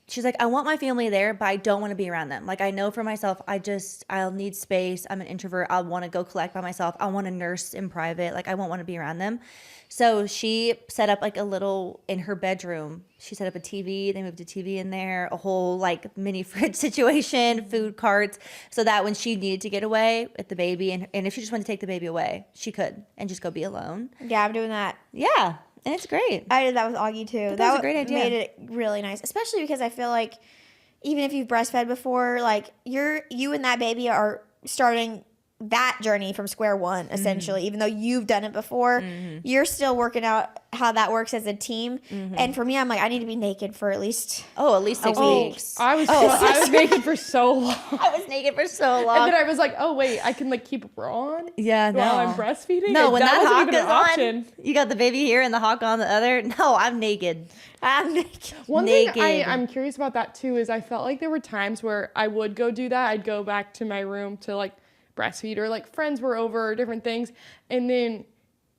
she's like, I want my family there, but I don't want to be around them. Like, I know for myself, I'll need space. I'm an introvert. I'll want to go collect by myself. I want to nurse in private. Like, I won't want to be around them. So she set up like a little, in her bedroom, she set up a TV. They moved a TV in there, a whole like mini fridge situation, food carts, so that when she needed to get away with the baby, and if she just wanted to take the baby away, she could and just go be alone. Yeah, I'm doing that. Yeah. And it's great. I did that with Augie too. That was a great idea. Made it really nice, especially because I feel like even if you've breastfed before, like you and that baby are starting that journey from square one, essentially. Even though you've done it before, you're still working out how that works as a team. And for me, I'm like, I need to be naked for at least 6 weeks. I was naked for so long. I was naked for so long. And then I was like, oh wait, I can like keep a bra on while I'm breastfeeding? No, when that wasn't hawk even is an option. on, you got the baby here and the hawk on the other. No, I'm naked. One thing I'm curious about that too is I felt like there were times where I would go do that. I'd go back to my room to like breastfeed, or like friends were over or different things, and then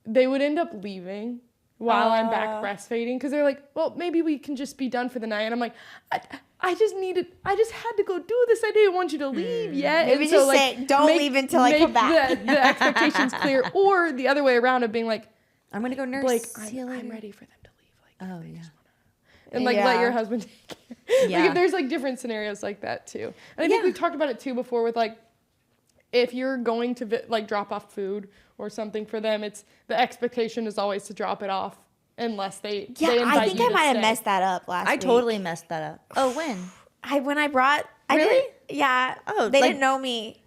they would end up leaving while I'm back breastfeeding, because they're like, well, maybe we can just be done for the night. And I'm like, I just had to go do this. I didn't want you to leave yet. Maybe and just say, don't leave until I come back. The expectations clear. Or the other way around of being like, I'm going to go nurse. Blake, See you later. I'm ready for them to leave. Like, Oh, yeah. And like let your husband take care. Yeah. Like if there's like different scenarios like that too. And I think we've talked about it too before with like, if you're going to like drop off food or something for them, it's the expectation is always to drop it off unless they invite I think you I to might have stay. messed that up last week. I totally messed that up. Oh, when? When I brought... I Really? didn't, yeah. Oh, they like- didn't know me.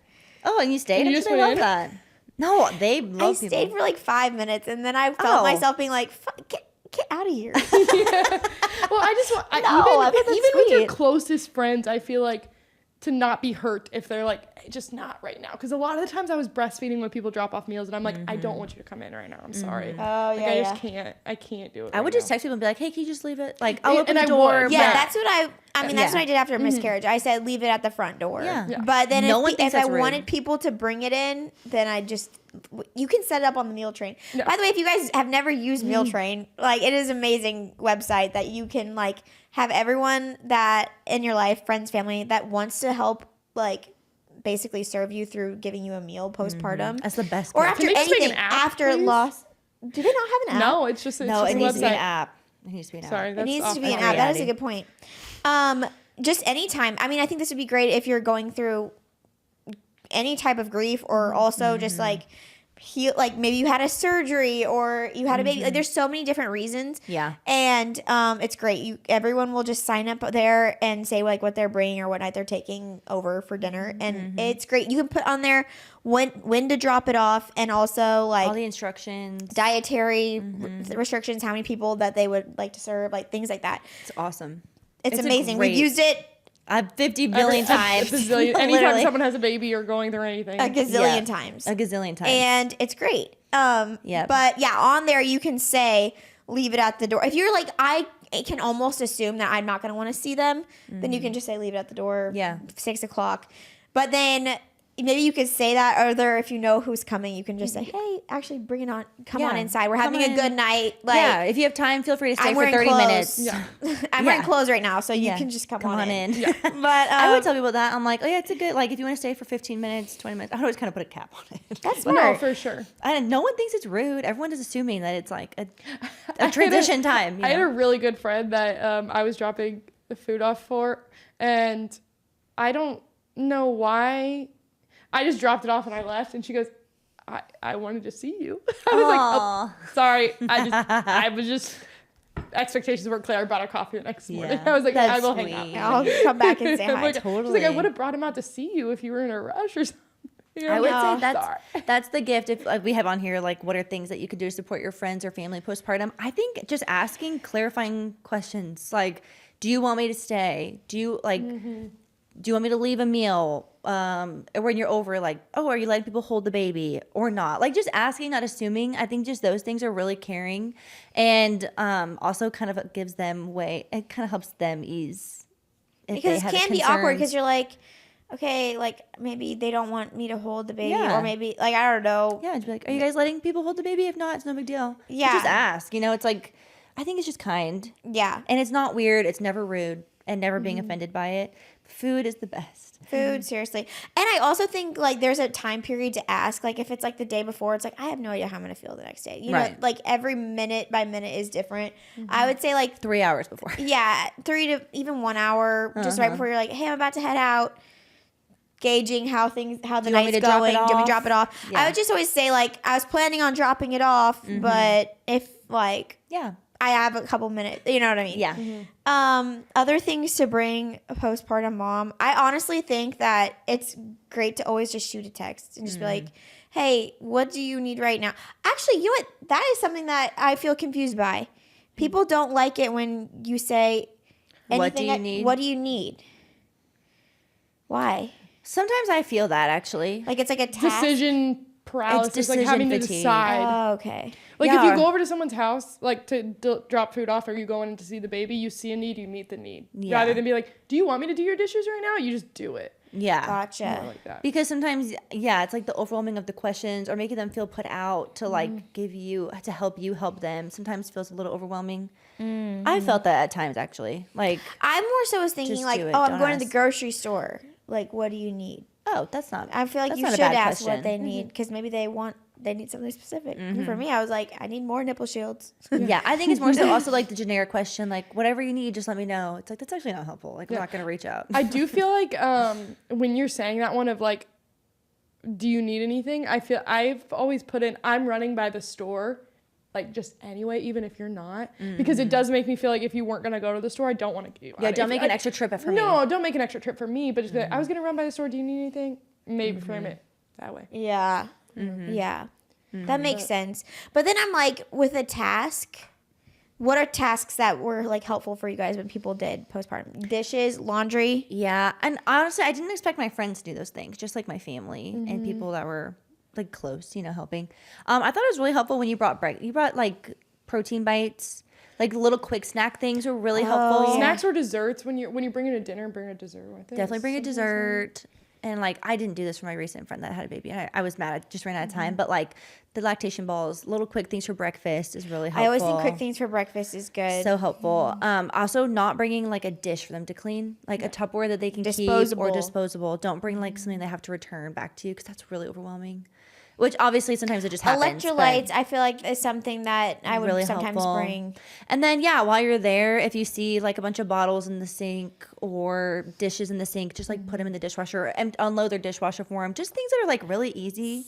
Oh, and you stayed? And you I'm just sure they went love in? that. No, they love I people. stayed for like 5 minutes, and then I felt myself being like, get out of here. Well, I just want I thought that's even with your sweet. closest friends, I feel like to not be hurt if they're like, hey, just not right now. Because a lot of the times I was breastfeeding when people drop off meals, and I'm like, I don't want you to come in right now. I'm sorry. Oh, like, I just can't. I can't do it. I would right just now. text people and be like, hey, can you just leave it? Like, I'll open And the I door. would. Yeah, but- that's what that's what I did after a miscarriage. I said, leave it at the front door. Yeah. Yeah. But then No one if thinks I that's rude. wanted people to bring it in, then you can set it up on the Mealtrain. Yeah. By the way, if you guys have never used Mealtrain, like it is an amazing website that you can like have everyone that in your life, friends, family, that wants to help like basically serve you through giving you a meal postpartum. That's the best. Or gift. after Can they just make anything, an app, after please? loss. Do they not have an app? No, it's just No, just it a needs to be an website. app. It needs to be an app. Sorry, It that's needs to be off an my app. That is a Abby. good point. Just anytime. I mean, I think this would be great if you're going through any type of grief, or also just like heal. Like maybe you had a surgery or you had a baby. Like there's so many different reasons. Yeah. And it's great. Everyone will just sign up there and say like what they're bringing or what night they're taking over for dinner, and it's great. You can put on there when to drop it off, and also like All the instructions. dietary restrictions, how many people that they would like to serve, like things like that. It's awesome. It's It's a amazing. great- We've used it 50 billion times. Anytime Literally. someone has a baby or going through anything. a gazillion Yeah. times. A gazillion times. And it's great. Yep. But yeah, on there you can say leave it at the door. If you're like, I can almost assume that I'm not going to want to see them, then you can just say leave it at the door. Yeah. 6 o'clock. But then maybe you could say that, or there, if you know who's coming, you can just say, hey, actually bring it on. Come on Yeah. inside. We're Come having a in. good night. Like, yeah, if you have time, feel free to stay I'm for wearing 30 clothes. minutes. Yeah. I'm wearing Yeah. clothes right now, so you Yeah. can just come on in. Yeah. But I would tell people that. I'm like, oh yeah, it's a good, like if you want to stay for 15 minutes, 20 minutes, I would always kind of put a cap on it. that's No, smart. for sure. And no one thinks it's rude. Everyone is assuming that it's like a transition time. You I had a know? really good friend that I was dropping the food off for, and I don't know why. I just dropped it off and I left, and she goes, I wanted to see you. I was like, oh, sorry. I was just, expectations weren't clear. I brought her coffee the next morning. Yeah. I was like, That's I will sweet. hang out. I'll come back and say I'm hi. like, she's like, I Totally. would have brought him out to see you if you were in a rush or something. I would No, say sorry. that's the gift. If we have on here, like, what are things that you could do to support your friends or family postpartum? I think just asking clarifying questions like, do you want me to stay? Do you like? Do you want me to leave a meal? Or when you're over, like, oh, are you letting people hold the baby or not? Like, just asking, not assuming. I think just those things are really caring, and also kind of gives them way. It kind of helps them ease. If Because they it have can be awkward because concerns. you're like, okay, like maybe they don't want me to hold the baby, Yeah. or maybe like I don't know. Yeah, just be like, are you guys letting people hold the baby? If not, it's no big deal. But Yeah. just ask. You know, it's like, I think it's just kind. Yeah, And it's not weird. It's never rude and never being offended by it. Food is the best. food, seriously. And I also think like there's a time period to ask. Like if it's like the day before, it's like I have no idea how I'm gonna feel the next day. You know, Right. like every minute by minute is different. I would say like 3 hours before. yeah, 3 to even 1 hour, just right before you're like, hey, I'm about to head out. Gauging how the you want me night's to drop it going. Do we off? drop it off? Yeah. I would just always say like I was planning on dropping it off, but if like Yeah. I have a couple minutes, you know what I mean? Yeah. Other things to bring a postpartum mom. I honestly think that it's great to always just shoot a text and just be like, hey, what do you need right now? Actually, you know what? That is something that I feel confused by. People don't like it when you say anything. What do you need? What do you need? Why? Sometimes I feel that actually. Like it's like a task. Decision paralysis, decision like having to fatigue. decide. Oh, okay. Like Yeah. if you go over to someone's house, like to drop food off, or you go in to see the baby, you see a need, you meet the need. Yeah. Rather than be like, do you want me to do your dishes right now? You just do it. Yeah. Gotcha. More like that. Because sometimes, it's like the overwhelming of the questions or making them feel put out to like give you, to help you help them. Sometimes feels a little overwhelming. I felt that at times, actually. Like, I more so was thinking Just like, do it, oh, I'm don't going to the ask. grocery store. Like, what do you need? oh, that's not. I feel like that's you not a should bad ask what question. they need because maybe they need something specific. And for me, I was like, I need more nipple shields. Yeah, I think it's more so also like the generic question, like whatever you need, just let me know. It's like that's actually not helpful. Like I'm not gonna reach out. I do feel like when you're saying that one of like, do you need anything? I feel I've always put in, I'm running by the store, like just anyway, even if you're not, because it does make me feel like if you weren't gonna go to the store, I don't want to get you. Yeah, don't make an extra trip for me. No, don't make an extra trip for me. But just be like, I was gonna run by the store. Do you need anything? Maybe frame it that way. Yeah. Yeah. That makes sense. But then I'm like, with a task, what are tasks that were like helpful for you guys when people did postpartum? Dishes, laundry? Yeah, and honestly, I didn't expect my friends to do those things. Just like my family and people that were like close, helping. I thought it was really helpful when you brought like protein bites, like little quick snack things were really helpful. Snacks or desserts when you're bringing a dinner, bring a dessert with it. Definitely bring a dessert. And like I didn't do this for my recent friend that had a baby. I was mad. I just ran out of time. But like the lactation balls, little quick things for breakfast is really helpful. I always think quick things for breakfast is good. So helpful. Also not bringing like a dish for them to clean, like a Tupperware that they can keep or disposable. Don't bring like something they have to return back to you because that's really overwhelming. Which obviously sometimes it just happens. Electrolytes, I feel like is something that I would really sometimes helpful. bring. And then while you're there, if you see like a bunch of bottles in the sink or dishes in the sink, just like put them in the dishwasher and unload their dishwasher for them. Just things that are like really easy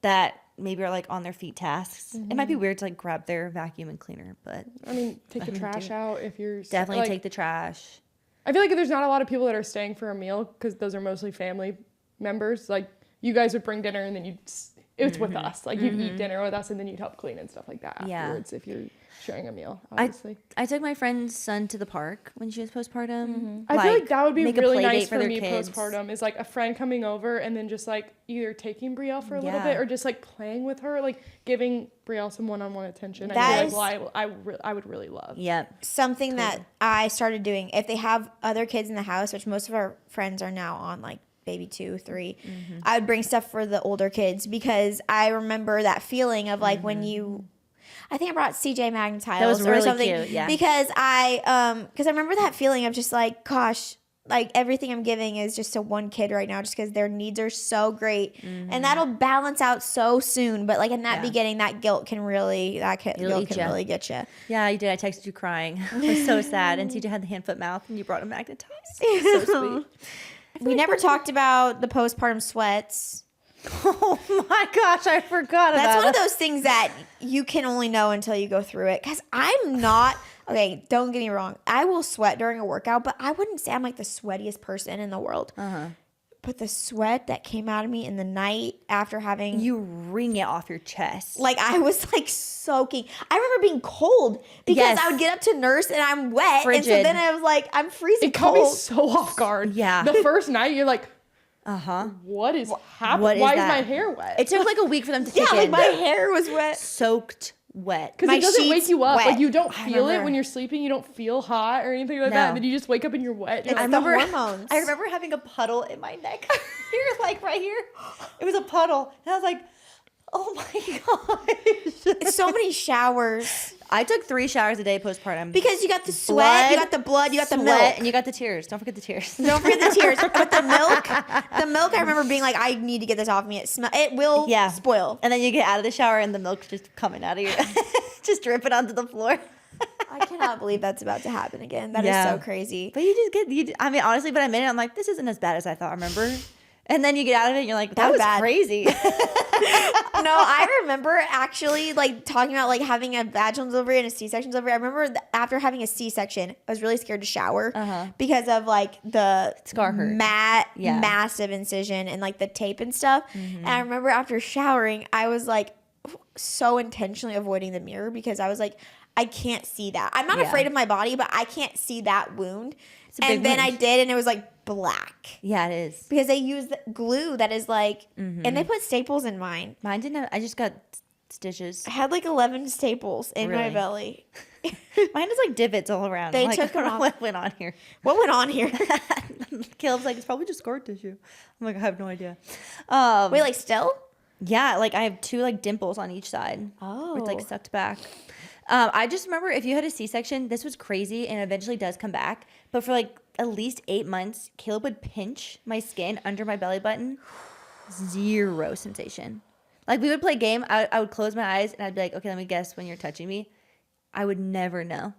that maybe are like on their feet tasks. It might be weird to like grab their vacuum and cleaner, but I mean, take the trash out if you're definitely like, take the trash. I feel like there's not a lot of people that are staying for a meal because those are mostly family members. Like you guys would bring dinner and then it's with us. Like you'd eat dinner with us and then you'd help clean and stuff like that afterwards if you're sharing a meal, obviously. I took my friend's son to the park when she was postpartum. I feel like that would be make a really play nice date for their me kids. postpartum is like a friend coming over and then just like either taking Brielle for a little bit or just like playing with her, like giving Brielle some one-on-one attention. I would really love. Yep. Something that I started doing, if they have other kids in the house, which most of our friends are now on like baby 2, 3, I would bring stuff for the older kids because I remember that feeling of like when you, I think I brought CJ Magnetiles really or something cute, yeah. because I remember that feeling of just like, gosh, like everything I'm giving is just to one kid right now just because their needs are so great and that'll balance out so soon. But like in that beginning, that guilt can really, really get you. Yeah, you did. I texted you crying. I was so sad. And CJ had the hand, foot, mouth and you brought him magnetized. So sweet. We never talked about the postpartum sweats. Oh my gosh, I forgot about That's one it. of those things that you can only know until you go through it. Because I'm not, okay, don't get me wrong. I will sweat during a workout, but I wouldn't say I'm like the sweatiest person in the world. But the sweat that came out of me in the night after having... You wring it off your chest. Like I was like soaking. I remember being cold because I would get up to nurse and I'm wet. Frigid. And so then I was like, I'm freezing It caught cold. me so off guard. Yeah. The first night you're like, what is happening? Why is that? my hair wet? It took like a week for them to kick yeah, like in. my hair was wet. Soaked wet. Because my it doesn't wake sheets you up. wet. Like you don't feel it remember. when you're sleeping. You don't feel hot or anything like No. that. And then you just wake up and you're wet. You're It's like, the hormones. I remember having a puddle in my neck. Here, like right here. It was a puddle. And I was like, oh my gosh. So many showers. I took 3 showers a day postpartum. Because you got the sweat, you got the blood, you got the milk. And you got the tears. Don't forget the tears. Don't forget the tears. But the milk, I remember being like, I need to get this off me. It will spoil. And then you get out of the shower and the milk's just coming out of your, just dripping onto the floor. I cannot believe that's about to happen again. That is so crazy. But you just get, I mean, honestly, but I made it. I'm like, this isn't as bad as I thought, remember? And then you get out of it and you're like, that was bad. crazy. No, I remember actually like talking about like having a vaginal delivery and a C-section delivery. I remember after having a C-section, I was really scared to shower because of like the Scar hurt. Massive incision and like the tape and stuff. And I remember after showering, I was like so intentionally avoiding the mirror because I was like, I can't see that. I'm not afraid of my body, but I can't see that wound. And then I did, and it was like black. Yeah, it is. Because they use glue that is like, and they put staples in mine. Mine didn't have, I just got stitches. I had like 11 staples in my Really? belly. Mine is like divots all around. They I'm like, took I don't them know off. what went on here. What went on here? Caleb's like, it's probably just scar tissue. I'm like, I have no idea. Wait, like still? Yeah, like I have 2 like dimples on each side. Oh. Where it's like sucked back. I just remember if you had a C-section, this was crazy and eventually does come back. But for like at least 8 months, Caleb would pinch my skin under my belly button. 0 sensation. Like we would play a game. I would close my eyes and I'd be like, okay, let me guess when you're touching me. I would never know.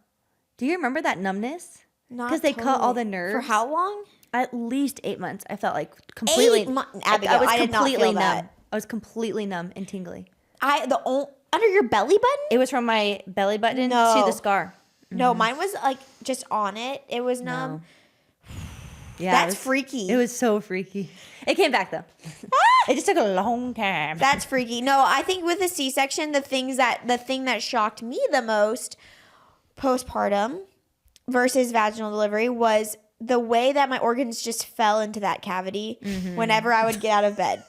Do you remember that numbness? Because they cut all the nerves. For how long? At least 8 months. I felt like completely. Abigail, I did not completely feel numb. that. I was completely numb and tingly. Under your belly button? It was from my belly button to No. the scar. No, mine was like just on it. It was numb. Yeah, That's freaky. It was so freaky. It came back though. It just took a long time. That's freaky. No, I think with the C-section, the thing that shocked me the most postpartum versus vaginal delivery was the way that my organs just fell into that cavity whenever I would get out of bed.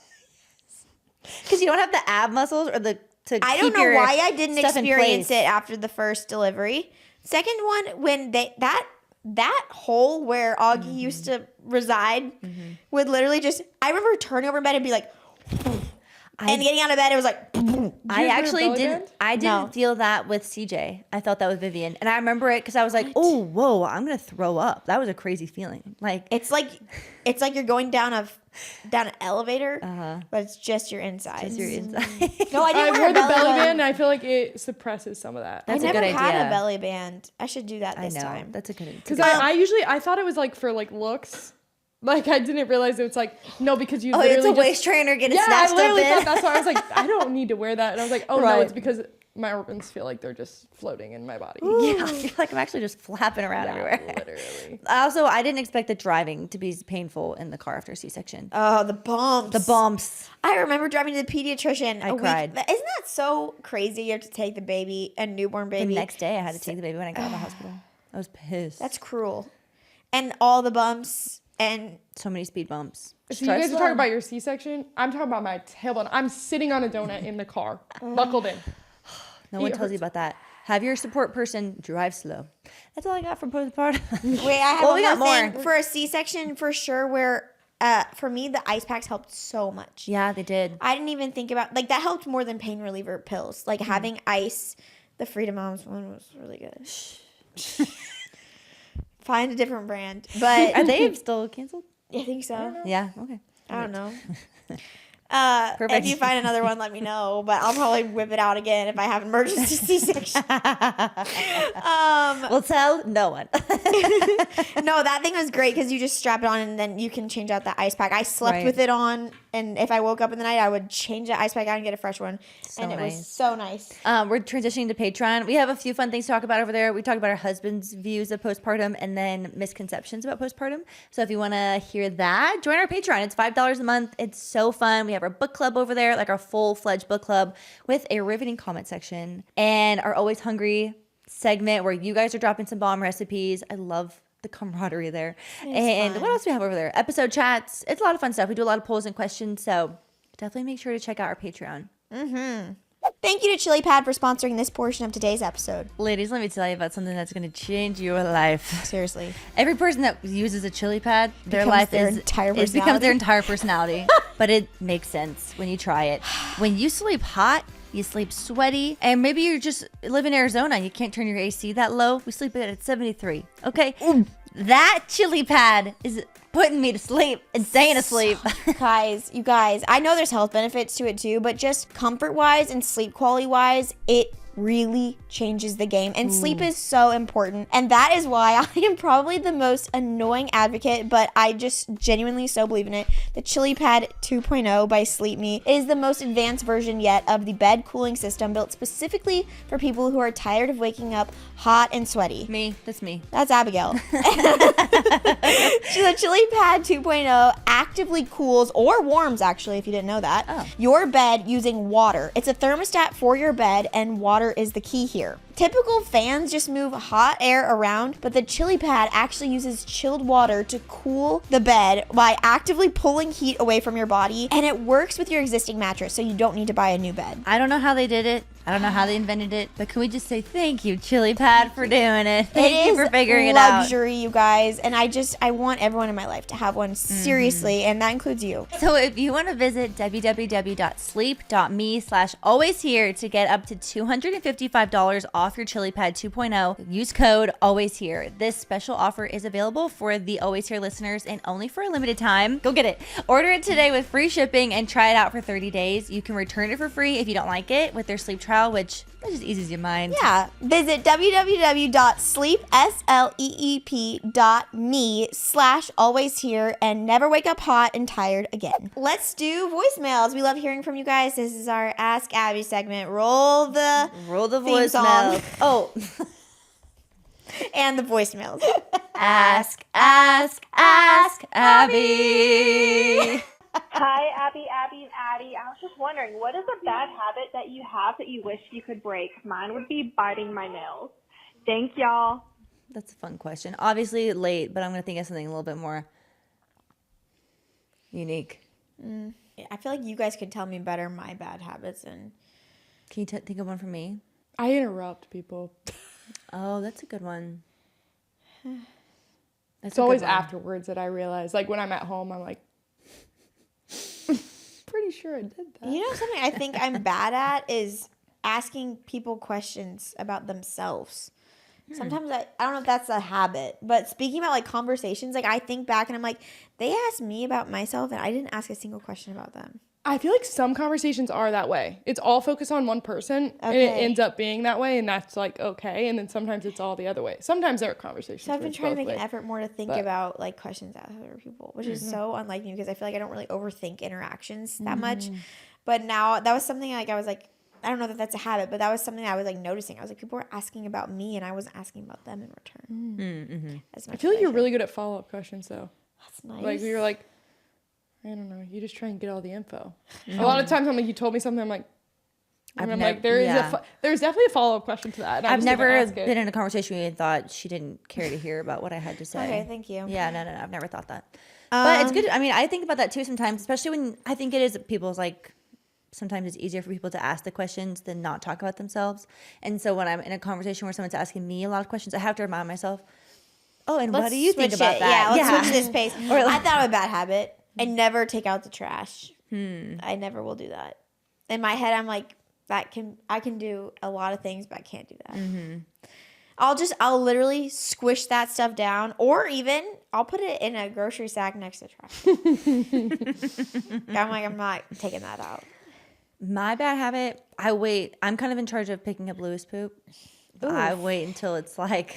Because you don't have the ab muscles or the to I keep don't know your why I didn't stuff in experience place. it after the first delivery. Second one, when that hole where Augie used to reside would literally just, I remember turning over in bed and be like, and getting out of bed, it was like, I actually belly didn't. band? I didn't No. feel that with CJ. I felt that with Vivian, and I remember it because I was like, "Oh, whoa! I'm gonna throw up." That was a crazy feeling. Like it's like you're going down an elevator, but it's just your insides. just your inside. No, I I didn't wore wear the a belly belly band. band, and I feel like it suppresses some of that. That's I a never good had idea. a belly band. I should do that I this know. time. That's a good idea. Because I thought it was like for like looks. Like I didn't realize it was like no because you Oh, literally it's a just, waist trainer getting yeah I snatched up literally in. thought that's why I was like I don't need to wear that and I was like oh no Right. it's because my organs feel like they're just floating in my body. Yeah, I feel like I'm actually just flapping around Yeah, everywhere. literally. Also, I didn't expect the driving to be painful in the car after a C-section. Oh, the bumps. The bumps. I remember driving to the pediatrician. I a week. cried. Isn't that so crazy? You have to take the baby, a newborn The baby. next day, I had to take the baby when I got out of the hospital. I was pissed. That's cruel. And all the bumps and so many speed bumps. So you guys are talking about your C-section. I'm talking about my tailbone. I'm sitting on a donut in the car, buckled in. No one It tells you hurts. about that. Have your support person drive slow. That's all I got from postpartum. wait, I have Well, one we got more thing more. for a C-section for sure. Where for me the ice packs helped so much. Yeah, they did. I didn't even think about like that helped more than pain reliever pills. Like having ice, the Freedom Moms one was really good. Find a different brand, but Are they still canceled? I think so. Yeah, okay. I don't know. Perfect. If you find another one, let me know. But I'll probably whip it out again if I have an emergency C-section. We'll tell no one. No, that thing was great because you just strap it on and then you can change out that ice pack. I slept Right. with it on, and if I woke up in the night, I would change the ice pack out and get a fresh one. So and it nice. was so nice. We're transitioning to Patreon. We have a few fun things to talk about over there. We talk about our husband's views of postpartum and then misconceptions about postpartum. So if you want to hear that, join our Patreon. It's $5 a month. It's so fun. We have our book club over there, like our full-fledged book club with a riveting comment section and our Always Hungry segment where you guys are dropping some bomb recipes. I love the camaraderie there. And fun. what else do we have over there? Episode chats. It's a lot of fun stuff. We do a lot of polls and questions. So definitely make sure to check out our Patreon. Thank you to Chili Pad for sponsoring this portion of today's episode. Ladies, let me tell you about something that's going to change your life. Seriously. Every person that uses a chili pad, their Becomes life their is entire it becomes personality. their entire personality. But it makes sense when you try it. When you sleep hot, you sleep sweaty, and maybe you just live in Arizona and you can't turn your AC that low. We sleep at 73. Okay, that chili pad is putting me to sleep and staying asleep. You guys, I know there's health benefits to it too, but just comfort-wise and sleep quality-wise, it really changes the game. And sleep is so important. And that is why I am probably the most annoying advocate, but I just genuinely so believe in it. The Chili Pad 2.0 by Sleep Me is the most advanced version yet of the bed cooling system built specifically for people who are tired of waking up hot and sweaty. That's me. That's Abigail. The Chili Pad 2.0 actively cools or warms, actually, if you didn't know that, your bed using water. It's a thermostat for your bed, and water water is the key here. Typical fans just move hot air around, but the Chili Pad actually uses chilled water to cool the bed by actively pulling heat away from your body, and it works with your existing mattress, so you don't need to buy a new bed. I don't know how they did it. I don't know how they invented it, but can we just say thank you, Chili Pad, for doing it? Thank you for figuring it out. Luxury, you guys, and I want everyone in my life to have one, seriously, and that includes you. So if you want to visit www.sleep.me/alwayshere to get up to $255 off your Chili Pad 2.0, use code alwayshere. This special offer is available for the Always Here listeners and only for a limited time. Go get it. Order it today with free shipping and try it out for 30 days. You can return it for free if you don't like it with their sleep trial, which just eases your mind. Yeah. Visit www.sleep.me/alwayshere and never wake up hot and tired again. Let's do voicemails. We love hearing from you guys. This is our Ask Abby segment. Roll the voicemail. Oh. And the voicemails. Ask Abby. Hi, Abby, and Addie. I was just wondering, what is a bad habit that you have that you wish you could break? Mine would be biting my nails. Thank y'all. That's a fun question. Obviously late, but I'm going to think of something a little bit more unique. I feel like you guys could tell me better my bad habits. And Can you think of one for me? I interrupt people. Oh, that's a good one. It's always afterwards that I realize. Like when I'm at home, I'm like, pretty sure I did that. You know something I think I'm bad at is asking people questions about themselves. Sometimes I don't know if that's a habit, but speaking about like conversations, like I think back and I'm like, they asked me about myself and I didn't ask a single question about them. I feel like some conversations are that way. It's all focused on one person and it ends up being that way, and that's like okay. And then sometimes it's all the other way. Sometimes there are conversations. So I've been trying to make an effort more to think about like questions asked other people, which is so unlike me because I feel like I don't really overthink interactions that much. But now that was something like I was like, I don't know that that's a habit, but that was something I was like noticing. I was like, people were asking about me and I wasn't asking about them in return. I feel like you're really good at follow-up questions though. That's nice. Like you're like, I don't know. You just try and get all the info. A lot of times I'm like, you told me something. I'm like, there's definitely a follow-up question to that. I've never been in a conversation where you thought she didn't care to hear about what I had to say. Okay, thank you. Yeah, no, I've never thought that. But it's good. I mean, I think about that too sometimes, especially when I think it is people's like, sometimes it's easier for people to ask the questions than not talk about themselves. And so when I'm in a conversation where someone's asking me a lot of questions, I have to remind myself, oh, and what do you think about that? Yeah, let's switch this pace. I thought of a bad habit. I never take out the trash. I never will do that. In my head, I'm like, I can do a lot of things, but I can't do that. I'll literally squish that stuff down, or even I'll put it in a grocery sack next to trash. I'm not taking that out. My bad habit, I wait. I'm kind of in charge of picking up Louis' poop. Oof. I wait until it's like.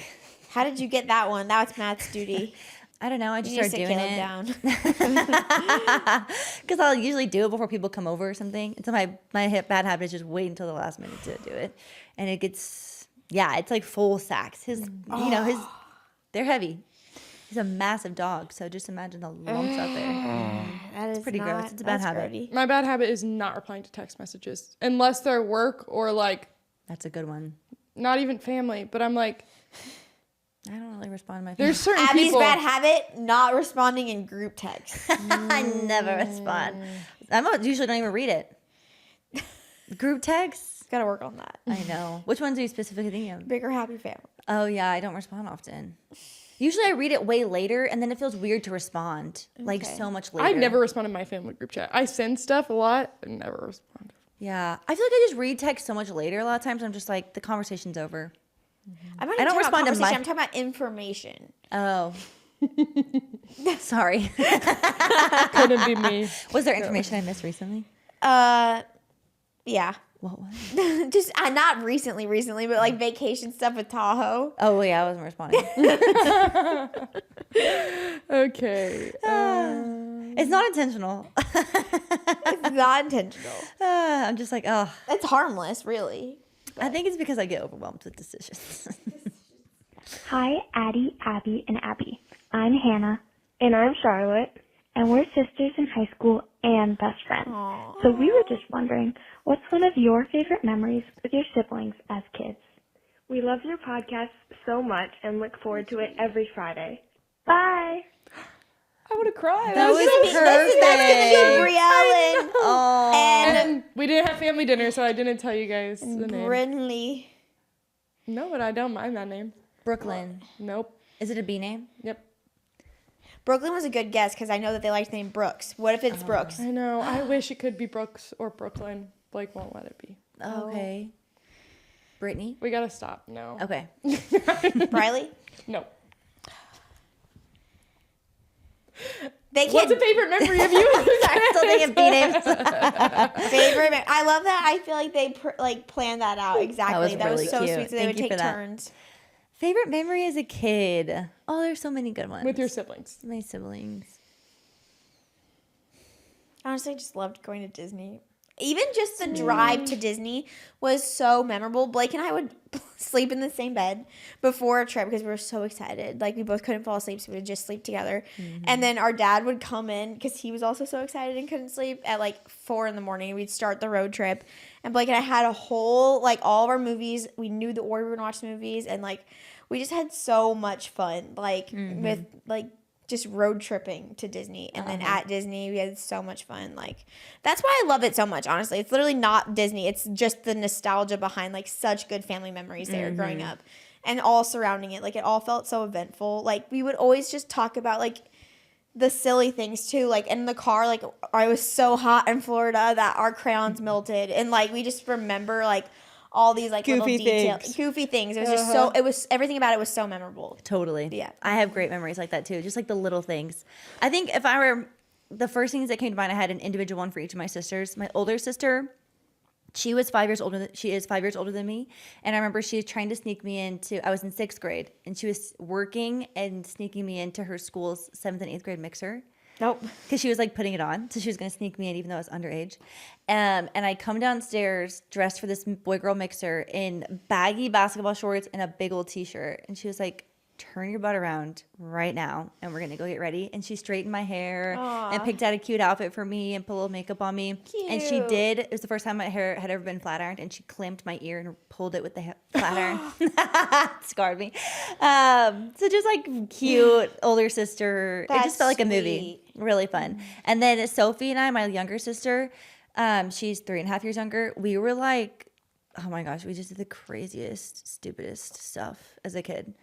How did you get that one? Now it's Matt's duty. I don't know. I just started doing it. Because I'll usually do it before people come over or something. And so my bad habit is just wait until the last minute to do it. And it gets, it's like full sacks. They're heavy. He's a massive dog. So just imagine the lumps out there. It's pretty gross. It's a bad habit. Grody. My bad habit is not replying to text messages unless they're work or like. That's a good one. Not even family, but I'm like. I don't really respond to my phone. There's certain Abby's people. bad habit, not responding in group text. I never respond. I usually don't even read it. Group text? Gotta work on that. I know. Which ones are you specifically thinking of? Bigger happy family. Oh, yeah. I don't respond often. Usually I read it way later, and then it feels weird to respond. Like, so much later. I never respond to my family group chat. I send stuff a lot and never respond. Yeah. I feel like I just read text so much later a lot of times. I'm just like, the conversation's over. I don't respond to I'm talking about information. Oh. Sorry. Couldn't be me. Was there information I missed recently? Yeah. What was it? Just not recently, but like vacation stuff with Tahoe. Oh, yeah, I wasn't responding. Okay. It's not intentional. It's not intentional. I'm just like, oh. It's harmless, really. I think it's because I get overwhelmed with decisions. Hi, Addie, Abby, and Abby. I'm Hannah. And I'm Charlotte. and we're sisters in high school and best friends. Aww. So we were just wondering, what's one of your favorite memories with your siblings as kids? We love your podcast so much and look forward to it every Friday. Bye. I would have cried. That was perfect. That's gonna be Brielle Oh. and we didn't have family dinner, so I didn't tell you guys the name. Brinley. No, but I don't mind that name. Brooklyn. Nope. Is it a B name? Yep. Brooklyn was a good guess because I know that they like the name Brooks. What if it's Brooks? I know. I wish it could be Brooks or Brooklyn. Blake won't let it be. Okay. Brittany? We gotta stop. No. Okay. Riley? No. They What's can't. a favorite memory of you? I'm still thinking B names. I love that. I feel like they planned that out exactly. That was really so cute. sweet. So they Thank would you take for that. turns. Favorite memory as a kid? Oh, there's so many good ones. With your siblings. My siblings. Honestly, I just loved going to Disney. Even just the drive to Disney was so memorable. Blake and I would sleep in the same bed before a trip because we were so excited. Like, we both couldn't fall asleep, so we would just sleep together. Mm-hmm. And then our dad would come in because he was also so excited and couldn't sleep at like 4 in the morning. We'd start the road trip. And Blake and I had a whole, like, all of our movies. We knew the order we were going to watch the movies. And, like, we just had so much fun, like, with, like, just road tripping to Disney. And then at Disney, we had so much fun. Like, that's why I love it so much, honestly. It's literally not Disney. It's just the nostalgia behind, like, such good family memories there growing up. And all surrounding it. Like, it all felt so eventful. Like, we would always just talk about, like, the silly things, too. Like, in the car, like, I was so hot in Florida that our crayons melted. And, like, we just remember, like, all these, like, Goofy goofy things. It was just so, everything about it was so memorable. Totally. Yeah. I have great memories like that too. Just like the little things. I think if I were, the first things that came to mind, I had an individual one for each of my sisters. My older sister, she is 5 years older than me. And I remember she was trying to sneak me into, I was in 6th grade, and she was working and sneaking me into her school's 7th and 8th grade mixer. Nope. Because she was like putting it on. So she was going to sneak me in even though I was underage. And I come downstairs dressed for this boy-girl mixer in baggy basketball shorts and a big old t-shirt. And she was like, turn your butt around right now and we're going to go get ready. And she straightened my hair and picked out a cute outfit for me and put a little makeup on me. Cute. And she did. It was the first time my hair had ever been flat ironed. And she clamped my ear and pulled it with the flat iron. Scarred me. So just like cute older sister. It just felt like a movie. Really fun. And then Sophie and I, my younger sister, she's 3.5 years younger. We were like, oh my gosh, we just did the craziest, stupidest stuff as a kid.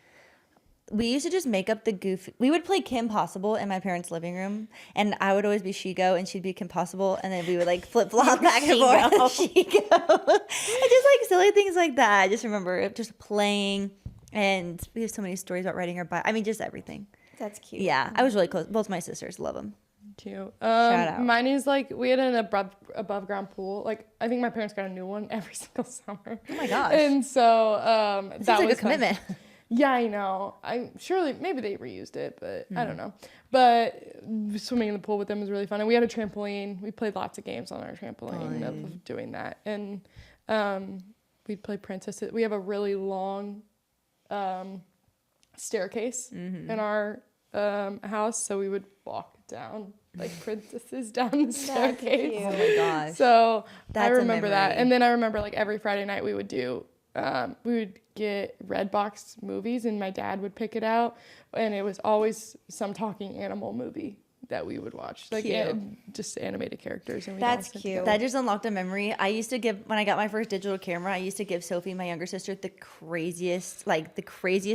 We used to just make up the goofy. We would play Kim Possible in my parents' living room, and I would always be Shigo, and she'd be Kim Possible, and then we would like flip flop back and forth. Shigo, and just like silly things like that. I just remember just playing, and we have so many stories about riding our bike. I mean, just everything. That's cute. Yeah, I was really close. Both my sisters, love them. Cute. Shout out. Mine is like, we had an above ground pool. Like, I think my parents got a new one every single summer. Oh my gosh. And so that Sounds like was a commitment. Fun. Yeah, I know. Maybe they reused it, but I don't know. But swimming in the pool with them was really fun. And we had a trampoline. We played lots of games on our trampoline of doing that. And we'd play Princess. We have a really long staircase in our house, so we would walk down like princesses down the staircase. Oh my gosh. So That's I a remember that. memory. And then I remember like every Friday night we would get Redbox movies, and my dad would pick it out, and it was always some talking animal movie that we would watch, like just animated characters. And That's cute. That just unlocked a memory. I used to give, when I got my first digital camera, I used to give Sophie, my younger sister, the craziest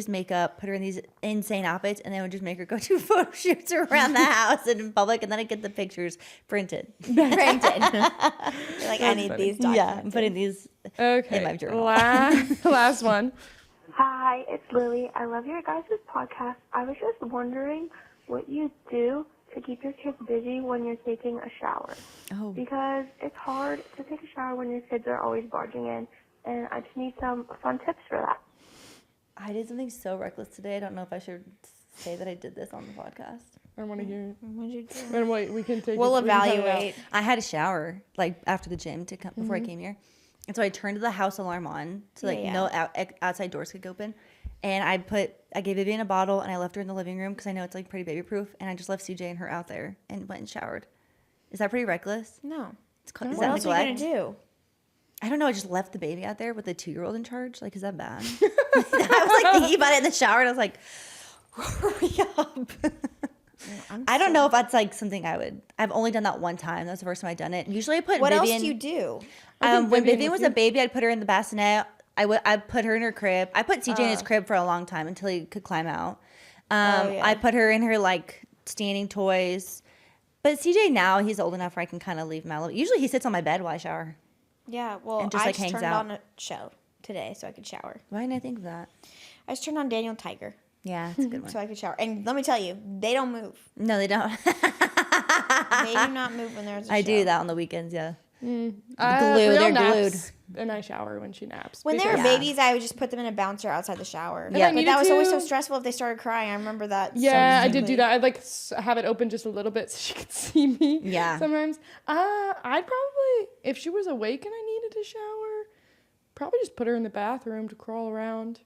makeup, put her in these insane outfits, and then would just make her go do photo shoots around the house and in public, and then I'd get the pictures printed. You're like, I need these documents. Yeah, I'm putting these in my journal. Last one. Hi, it's Lily. I love your guys' podcast. I was just wondering what you do to keep your kids busy when you're taking a shower. Oh. Because it's hard to take a shower when your kids are always barging in, and I just need some fun tips for that. I did something so reckless today. I don't know if I should say that I did this on the podcast. I want to hear it. What did you do? And wait, we can take We'll it. We can cut it out. evaluate. I had a shower like after the gym to before I came here, and so I turned the house alarm on so like no outside doors could open, And I gave Vivian a bottle and I left her in the living room because I know it's like pretty baby proof. And I just left CJ and her out there and went and showered. Is that pretty reckless? No. It's called, is What that else are you neglect? going to do? I don't know. I just left the baby out there with the 2-year-old in charge. Like, is that bad? I was like thinking about it in the shower and I was like, hurry up. I don't know if that's like something I've only done that one time. That was the first time I'd done it. Usually I put What Vivian. else do you do? When Vivian was a baby, I'd put her in the bassinet. I'd put her in her crib. I put CJ in his crib for a long time until he could climb out. I put her in her like standing toys. But CJ now, he's old enough where I can kind of leave him out. Usually he sits on my bed while I shower. Yeah, well, And just, I like, just hangs turned out. on a show today so I could shower. Why didn't I think of that? I just turned on Daniel Tiger Yeah, it's a good one. so I could shower. And let me tell you, they don't move. No, they don't. They do not move when there's a show. I do that on the weekends, yeah. Real They're naps, and I shower when she naps. When they were because- babies, I would just put them in a bouncer outside the shower. Yeah, I But needed that was always so to- stressful if they started crying. I remember that. Yeah, so I did do distinctly. that. I'd like have it open just a little bit so she could see me. Yeah. Sometimes. I'd probably, if she was awake and I needed to shower, probably just put her in the bathroom to crawl around.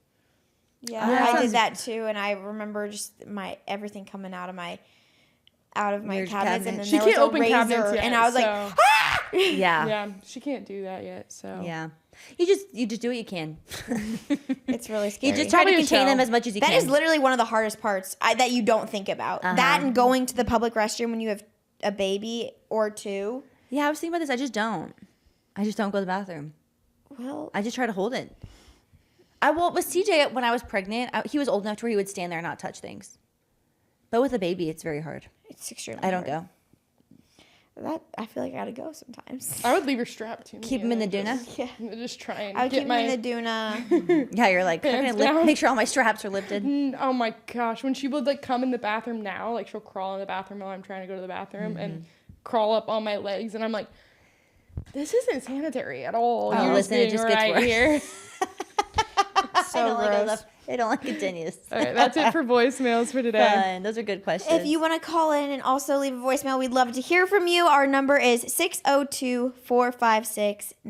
Yeah, Yeah, I sounds- did that too, and I remember just everything coming out of my Your cabinets, and cabinet. then She there was can't a open razor, cabinets yet, and I was like, so- Yeah. Yeah, she can't do that yet. So Yeah. You just do what you can. it's really scary. You just try to Probably a contain show. them as much as you That can. is literally one of the hardest parts that you don't think about. That and going to the public restroom when you have a baby or two. Yeah, I was thinking about this. I just don't go to the bathroom. Well, I just try to hold it. With CJ, when I was pregnant, he was old enough to where he would stand there and not touch things. But with a baby, it's very hard. it's extremely I don't hard. go. That I feel like I gotta go sometimes. I would leave her strapped to me. Keep him in and the then doona? Yeah. Just try and I would get keep my. him in the doona. Yeah, you're like, I'm Hands gonna down. make sure all my straps are lifted. Oh my gosh, when she would like come in the bathroom now, like she'll crawl in the bathroom while I'm trying to go to the bathroom and crawl up on my legs, and I'm like, this isn't sanitary at all. Oh, You're listen, it just gets right worse. here. So gross. It only continues. All right, that's it for voicemails for today. Fun. Those are good questions. If you want to call in and also leave a voicemail, we'd love to hear from you. Our number is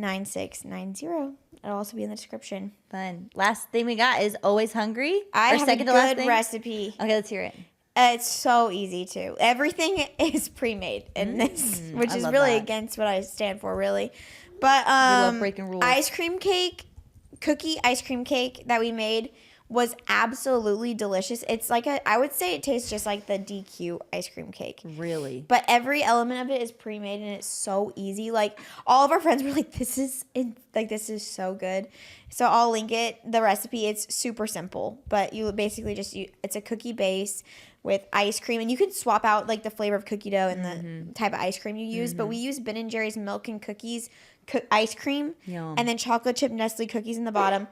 602-456-9690. It'll also be in the description. Fun. Last thing we got is always hungry. I Or have second a to last good thing? recipe. Okay, let's hear it. It's so easy too. Everything is pre-made in this, which I is love really that. against what I stand for, really. But love breaking rules. ice cream cake that we made was absolutely delicious. It's like I would say it tastes just like the DQ ice cream cake. Really? But every element of it is pre-made and it's so easy. Like all of our friends were like, this is so good. So I'll link it, the recipe. It's super simple, but you basically it's a cookie base with ice cream, and you can swap out like the flavor of cookie dough and the type of ice cream you use. But we use Ben & Jerry's milk and cookies ice cream, Yum. and then chocolate chip Nestle cookies in the bottom,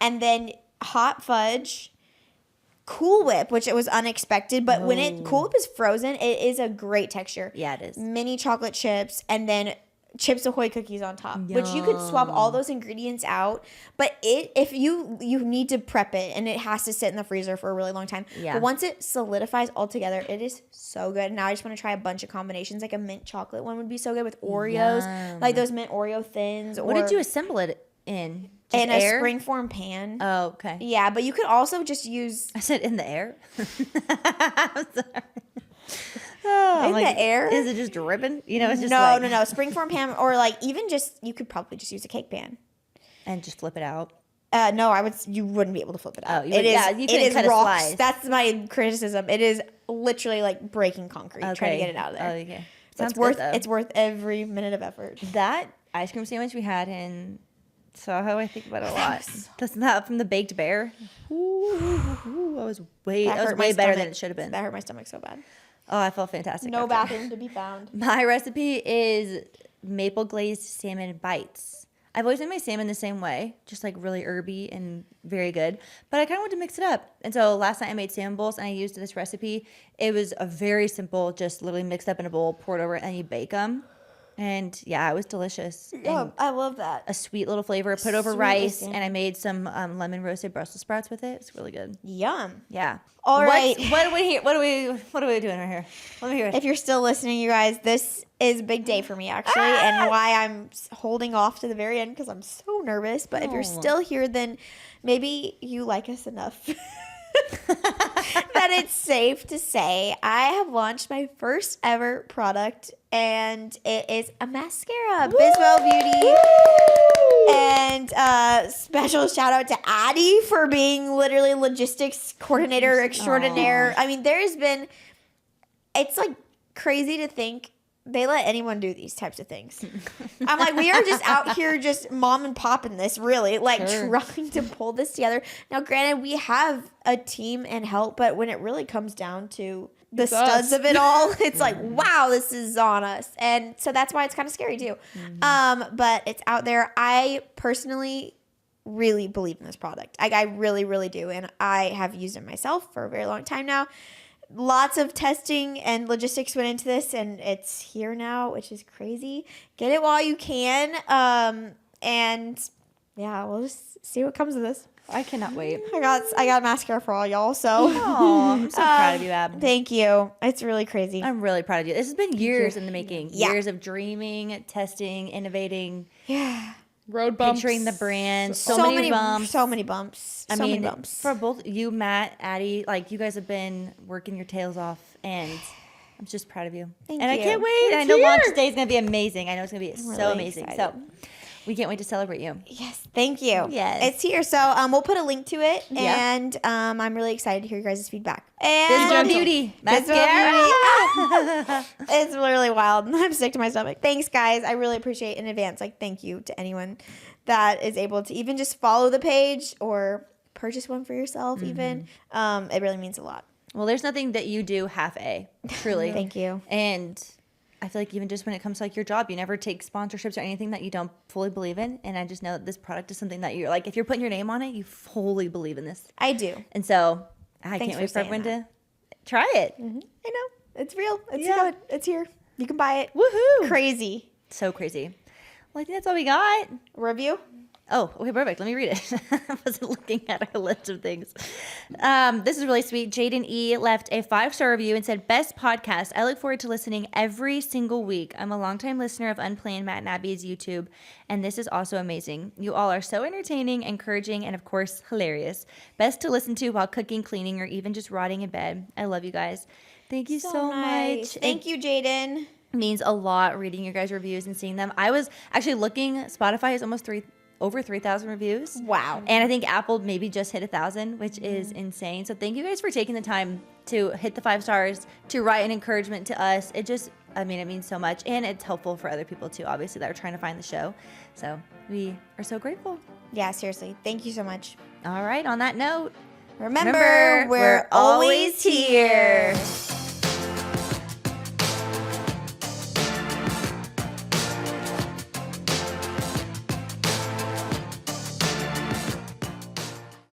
and then hot fudge, Cool Whip, which it was unexpected, but when Cool Whip is frozen, it is a great texture. Yeah, it is. Mini chocolate chips, and then Chips Ahoy cookies on top, which you could swap all those ingredients out. But if you need to prep it, and it has to sit in the freezer for a really long time. Yeah. But once it solidifies all together, it is so good. Now I just want to try a bunch of combinations. Like a mint chocolate one would be so good with Oreos, Yum. like those mint Oreo thins. What did you assemble it in? Just in air? a springform pan? Oh, okay. Yeah, but you could also just use I said in the air. I'm sorry. Oh, in the air. Is it just dripping? You know, it's just no, like, no. Springform pan, or like even just you could probably just use a cake pan. and just flip it out. No, you wouldn't be able to flip it out. Oh, you would- yeah, you it couldn't is cut a rocks. slice. That's my criticism. It is literally like breaking concrete trying to get it out of there. Oh, okay. So Sounds it's worth good, though. it's worth every minute of effort. That ice cream sandwich we had in Soho, I think about it a lot. That's not from the Baked Bear. Ooh, that was way hurt my better than stomach. it should have been. That hurt my stomach so bad. Oh, I felt fantastic. No after. bathroom to be found. My recipe is maple glazed salmon bites. I've always made my salmon the same way, just like really herby and very good. But I kind of wanted to mix it up. And so last night I made salmon bowls and I used this recipe. It was a very simple, just literally mixed up in a bowl, poured over, and you bake them. And yeah, it was delicious. Oh, And I love that. a sweet little flavor, put over Sweet rice, salmon. and I made some lemon roasted Brussels sprouts with it. It's really good. Yum. Yeah. All right. What are we doing right here? Let me hear it. If you're still listening, you guys, this is a big day for me actually, and why I'm holding off to the very end because I'm so nervous. But if you're Oh. still here, then maybe you like us enough that it's safe to say I have launched my first ever product, and it is a mascara, Biswell Beauty. And special shout out to Addie for being literally logistics coordinator extraordinaire. I mean, it's like crazy to think they let anyone do these types of things. I'm like, we are just out here just mom and popping this, really, like trying to pull this together. Now, granted, we have a team and help, but when it really comes down to the studs of it all, it's like, wow, this is on us. And so that's why it's kind of scary too. But it's out there. I personally really believe in this product. I really, really do. And I have used it myself for a very long time now. Lots of testing and logistics went into this, and it's here now, which is crazy. Get it while you can. And yeah, we'll just see what comes of this. I cannot wait. I got mascara for all y'all, so. Oh, I'm so proud of you, Ab. Thank you. It's really crazy. I'm really proud of you. This has been years in the making. Yeah. Years of dreaming, testing, innovating. Yeah. Road bumps. Picturing the brand. So many bumps. So many bumps. I mean, for both you, Matt, Addie, like you guys have been working your tails off, and I'm just proud of you. Thank and you. I can't wait. I know launch day is going to be amazing. I know it's going to be so amazing. Excited. So we can't wait to celebrate you. Yes, thank you. Yes. It's here. So we'll put a link to it, and I'm really excited to hear your guys' feedback. And Biswell Beauty. Mascara. It's literally wild. I'm sick to my stomach. Thanks, guys. I really appreciate in advance. Like, thank you to anyone that is able to even just follow the page or purchase one for yourself even. It really means a lot. Well, there's nothing that you do half-a, truly. Thank you. And I feel like even just when it comes to like your job, you never take sponsorships or anything that you don't fully believe in. And I just know that this product is something that you're like, if you're putting your name on it, you fully believe in this. I do. And so I Thanks can't wait for for everyone saying to try it. I know. It's real. It's good. It's here. You can buy it. Woohoo. Crazy. So crazy. Well, I think that's all we got. Review? Oh, okay, perfect. Let me read it. I wasn't looking at our list of things. This is really sweet. Jaden E. left a 5-star review and said, best podcast. I look forward to listening every single week. I'm a longtime listener of Unplanned Matt and Abby's YouTube, and this is also amazing. You all are so entertaining, encouraging, and of course, hilarious. Best to listen to while cooking, cleaning, or even just rotting in bed. I love you guys. Thank you so nice. much. Thank you, Jaden. Means a lot reading your guys' reviews and seeing them. I was actually looking, Spotify is almost over 3,000 reviews. Wow. And I think Apple maybe just hit 1,000, which is insane. So thank you guys for taking the time to hit the 5 stars, to write an encouragement to us. It just, I mean, it means so much. And it's helpful for other people too, obviously, that are trying to find the show. So we are so grateful. Yeah, seriously. Thank you so much. All right. On that note, Remember we're always here.